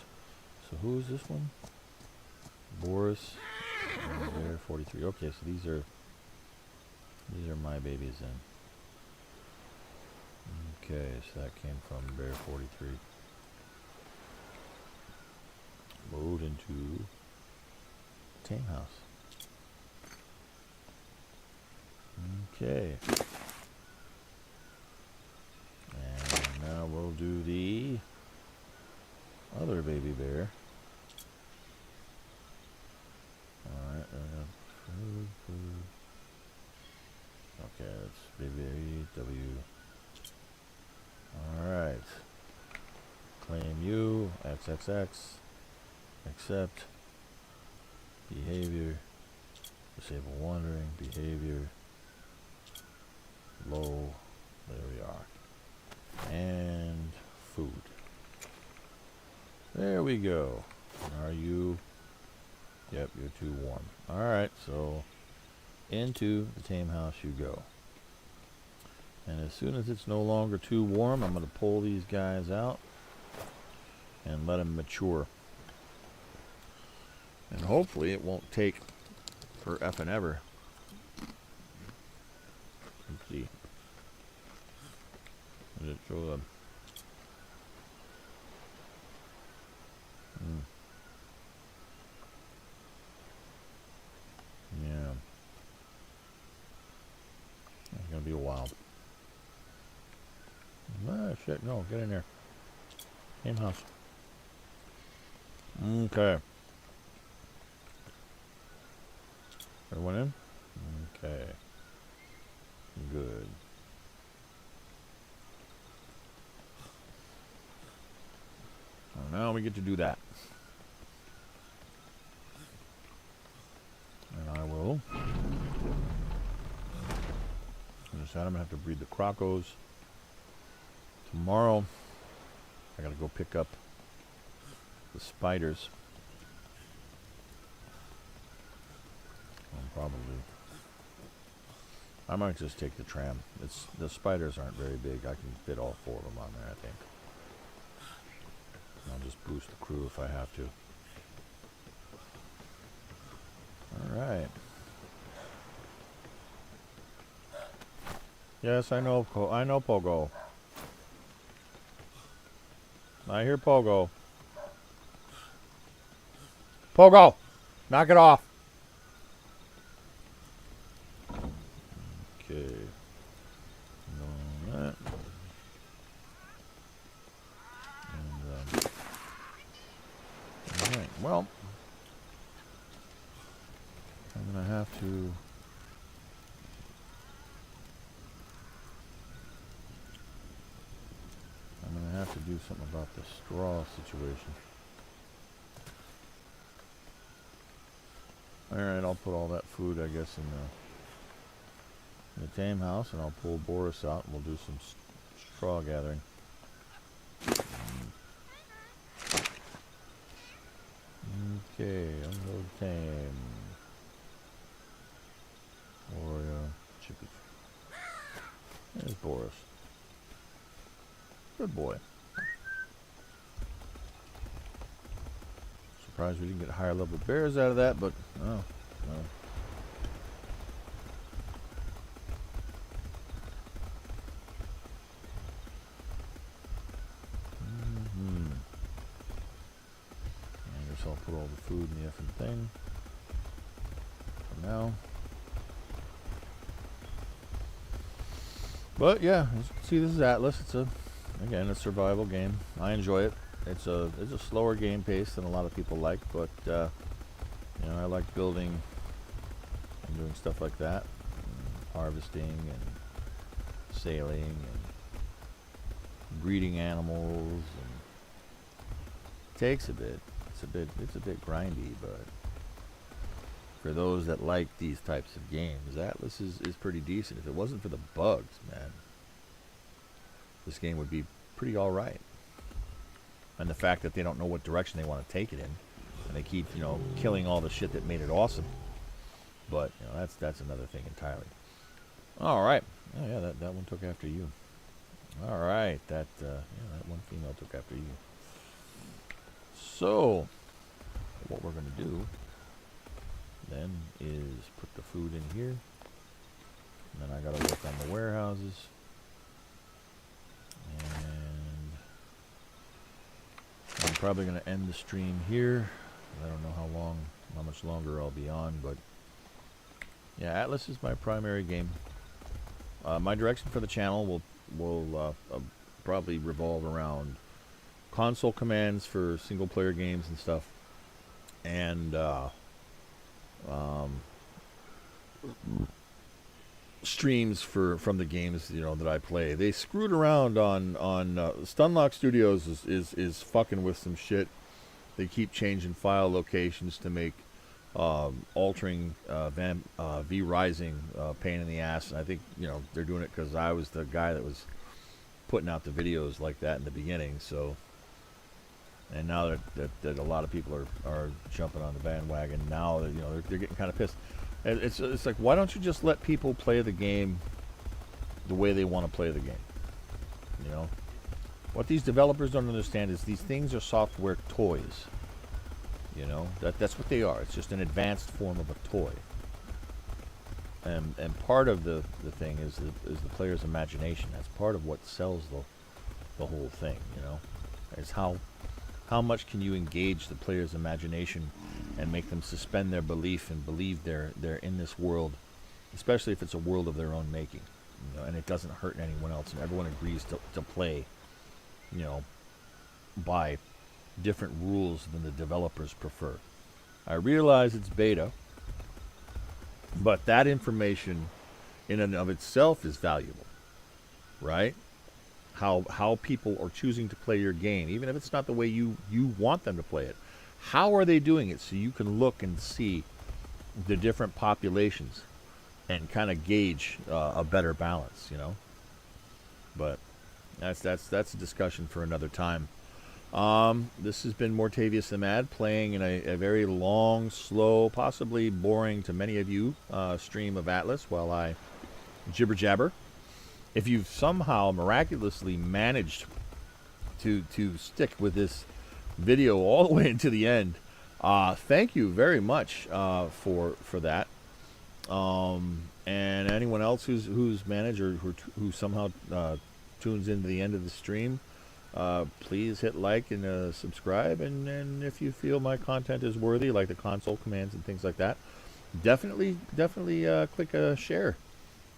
So who is this one? Boris. Bear 43. Okay, so these are my babies then. Okay, so that came from Bear 43. Load into tame house. Okay. And now we'll do the other baby bear. Alright, food. Okay, that's baby W. Alright. Claim you, XXX. Accept. Behavior. Disable wandering. Behavior. Low. There we are. And food. There we go. Are you? Yep, you're too warm. Alright, so into the tame house you go. And as soon as it's no longer too warm, I'm going to pull these guys out and let them mature. And hopefully it won't take for effing ever. Let's see. Does it show them? Yeah. It's going to be a while. Ah, shit. No, get in there. Same house. Okay. Everyone in? Okay. Good. So now we get to do that. And I will. I decided I'm going to have to breed the crocos. Tomorrow, I got to go pick up the spiders. Probably. I might just take the tram. The spiders aren't very big. I can fit all 4 of them on there, I think. I'll just boost the crew if I have to. Alright. Yes, I know Pogo. I hear Pogo. Pogo! Knock it off! Okay. No, that. And, alright, well. I'm gonna have to. Do something about the straw situation. Alright, I'll put all that food, I guess, in the tame house, and I'll pull Boris out, and we'll do some straw gathering. Okay, unload tame. Or, chippy. There's Boris. Good boy. Surprised we didn't get higher level bears out of that, but oh, no. I guess I'll put all the food in the effing thing for now. But yeah, as you can see, this is Atlas. It's again a survival game. I enjoy it. It's a slower game pace than a lot of people like, but you know, I like building and doing stuff like that, and harvesting and sailing and breeding animals. And it takes a bit. It's a bit grindy, but for those that like these types of games, Atlas is pretty decent. If it wasn't for the bugs, man, this game would be pretty all right. And the fact that they don't know what direction they want to take it in, and they keep, you know, killing all the shit that made it awesome. But you know, that's another thing entirely. All right. Oh yeah, that one took after you. All right, that one female took after you. So what we're gonna do then is put the food in here, and then I gotta work on the warehouses. And I'm probably going to end the stream here. I don't know how much longer I'll be on, but yeah, Atlas is my primary game. My direction for the channel will probably revolve around console commands for single player games and stuff, and streams from the games, you know, that I play. They screwed around on Stunlock Studios is fucking with some shit. They keep changing file locations to make altering V-Rising pain in the ass. And I think, you know, they're doing it because I was the guy that was putting out the videos like that in the beginning. So, and now that a lot of people are jumping on the bandwagon now, that, you know, they're getting kind of pissed. It's like, why don't you just let people play the game the way they want to play the game. You know, what these developers don't understand is these things are software toys. You know, that's what they are. It's just an advanced form of a toy. And part of the thing is the player's imagination. That's part of what sells the whole thing. You know, is how much can you engage the player's imagination and make them suspend their belief and believe they're in this world, especially if it's a world of their own making. You know, and it doesn't hurt anyone else, and everyone agrees to play, you know, by different rules than the developers prefer. I realize it's beta, but that information in and of itself is valuable, right? How people are choosing to play your game, even if it's not the way you want them to play it. How are they doing it so you can look and see the different populations and kind of gauge a better balance, you know? But that's a discussion for another time. This has been Mortavius the Mad playing in a very long, slow, possibly boring to many of you stream of Atlas while I jibber jabber. If you've somehow miraculously managed to stick with this video all the way into the end, thank you very much for that. And anyone else who's managed or who somehow tunes into the end of the stream, please hit like and subscribe. And if you feel my content is worthy, like the console commands and things like that, definitely click share.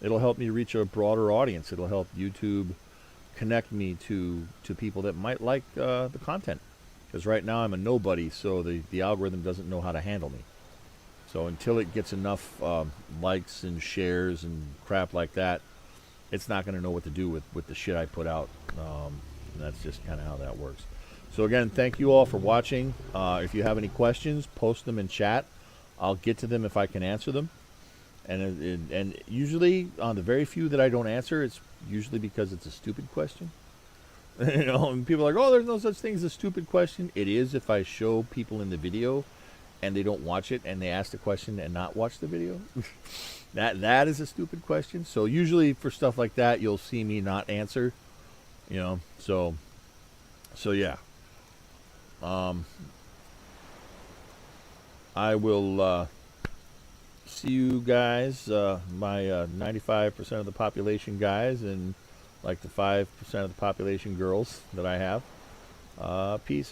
It'll help me reach a broader audience. It'll help YouTube connect me to people that might like the content. Because right now I'm a nobody, so the algorithm doesn't know how to handle me. So until it gets enough likes and shares and crap like that, it's not going to know what to do with the shit I put out. And that's just kind of how that works. So again, thank you all for watching. If you have any questions, post them in chat. I'll get to them if I can answer them. And usually, on the very few that I don't answer, it's usually because it's a stupid question. You know, and people are like, oh, there's no such thing as a stupid question. It is if I show people in the video and they don't watch it and they ask the question and not watch the video. that is a stupid question. So usually for stuff like that, you'll see me not answer. You know, so yeah. I will see you guys, my 95% of the population guys, and like the 5% of the population girls that I have. Peace.